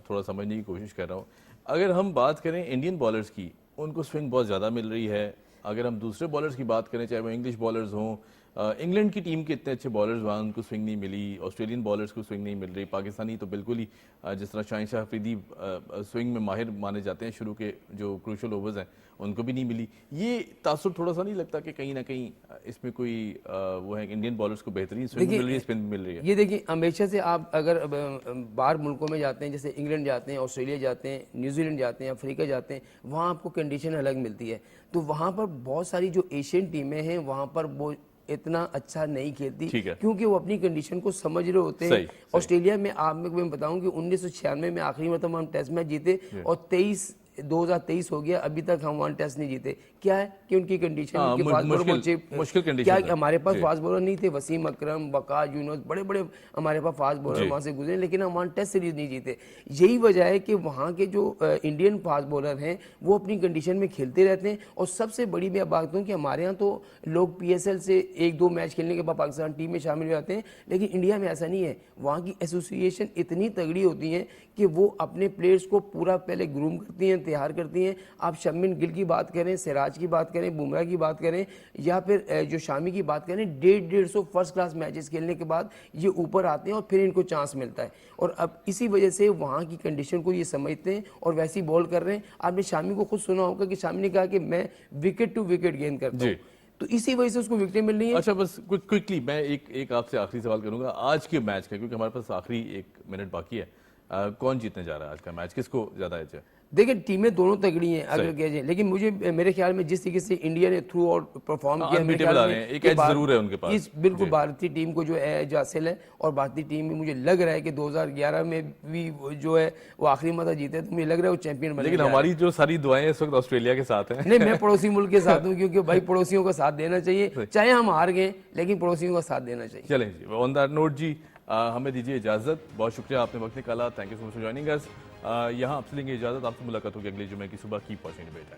تھوڑا سمجھنے کی کوشش کر رہا ہوں. اگر ہم بات کریں انڈین بالرز کی، ان کو سوئنگ بہت زیادہ مل رہی ہے. اگر ہم دوسرے بالرز کی بات کریں چاہے وہ انگلش بالرز ہوں، انگلینڈ کی ٹیم کے اتنے اچھے بالرز وہاں ان کو سوئنگ نہیں ملی، آسٹریلین بالرز کو سوئنگ نہیں مل رہی، پاکستانی تو بالکل ہی جس طرح شاہین شاہ افریدی سوئنگ میں ماہر مانے جاتے ہیں، شروع کے جو کروشل اوورز ہیں ان کو بھی نہیں ملی. یہ تاثر تھوڑا سا نہیں لگتا کہ کہیں نہ کہیں اس میں کوئی وہ ہے کہ انڈین بالرز کو بہترین سوئنگ مل رہی ہے، اسپن مل رہی ہے؟ یہ دیکھیں ہمیشہ سے آپ اگر باہر ملکوں میں جاتے ہیں، جیسے انگلینڈ جاتے ہیں، آسٹریلیا جاتے ہیں، نیوزی لینڈ جاتے ہیں، افریقہ جاتے ہیں، وہاں آپ کو کنڈیشن الگ ملتی ہے. تو وہاں پر بہت ساری جو ایشین ٹیمیں ہیں وہاں پر وہ اتنا اچھا نہیں کھیلتی کیونکہ وہ اپنی کنڈیشن کو سمجھ رہے ہوتے ہیں. آسٹریلیا میں آپ میں بتاؤں کہ 1996 میں آخری مرتبہ ہم ٹیسٹ میچ جیتے، اور 2023 ہو گیا ابھی تک ہم 1 ٹیسٹ نہیں جیتے. کیا ہے کہ ان کی کنڈیشن مشکل کنڈیشن، کیا ہمارے پاس فاسٹ بولر نہیں تھے، وسیم اکرم، وقار یونس، بڑے بڑے ہمارے پاس فاسٹ بولر وہاں سے گزرے، لیکن ہم 1 ٹیسٹ سیریز نہیں جیتے. یہی وجہ ہے کہ وہاں کے جو انڈین فاسٹ بولر ہیں وہ اپنی کنڈیشن میں کھیلتے رہتے ہیں. اور سب سے بڑی میں بات ہوں کہ ہمارے یہاں تو لوگ PSL سے 1-2 میچ کھیلنے کے بعد پاکستان ٹیم میں شامل ہو جاتے ہیں، لیکن انڈیا میں ایسا نہیں ہے. وہاں کی ایسوسیشن اتنی تگڑی ہوتی ہیں کہ وہ اپنے پلیئرز کو پورا پہلے گروم کرتی ہیں، تیار کرتی ہیں. آپ شبمن گل کی بات کریں، سراج کی بات کریں، بمراہ کی بات کریں، یا پھر جو شامی کی بات کریں، 150 فرسٹ کلاس میچز کھیلنے کے بعد یہ اوپر آتے ہیں اور پھر ان کو چانس ملتا ہے. اور اب اسی وجہ سے وہاں کی کنڈیشن کو یہ سمجھتے ہیں اور ویسی بال کر رہے ہیں. آپ نے شامی کو خود سنا ہوگا کہ شامی نے کہا کہ میں وکٹ ٹو وکٹ گین کرتا ہوں، تو اسی وجہ سے اس کو وکٹیں مل رہی ہیں. اچھا بس کوئکلی میں ایک آپ سے آخری سوال کروں گا آج کے میچ کا، کیونکہ ہمارے پاس آخری 1 منٹ باقی ہے. کون جیتنے جا رہا ہے آج کا میچ؟ کس کو زیادہ ایج ہے؟ دیکھیں ٹیمیں دونوں تگڑی ہیں اگر کہہ جائیں، لیکن مجھے میرے خیال میں جس طریقے سے انڈیا نے تھرو آؤٹ پرفارم کیا ایک ایج ضرور ہے ان کے پاس. بالکل بھارتی ٹیم کو جو ایج حاصل ہے، اور بھارتی ٹیم میں مجھے لگ رہا ہے کہ 2011 میں بھی جو ہے وہ آخری مرتبہ جیتے، تو مجھے لگ رہا ہے وہ چیمپئن بنے. لیکن ہماری جو ساری دعائیں اس وقت آسٹریلیا کے ساتھ ہیں. نہیں، میں پڑوسی ملک کے ساتھ ہوں، کیونکہ بھائی پڑوسیوں کا ساتھ دینا چاہیے، چاہے ہم ہار گئے لیکن پڑوسیوں کا ساتھ دینا چاہیے. چلیں جی، آن دیٹ نوٹ جی ہمیں دیجیے اجازت. بہت شکریہ آپ نے وقت نکالا. Thank you so much for joining us. یہاں آپ سے لیں گے اجازت. آپ سے ملاقات ہوگی اگلے جمعے کی صبح. Cap watching debate.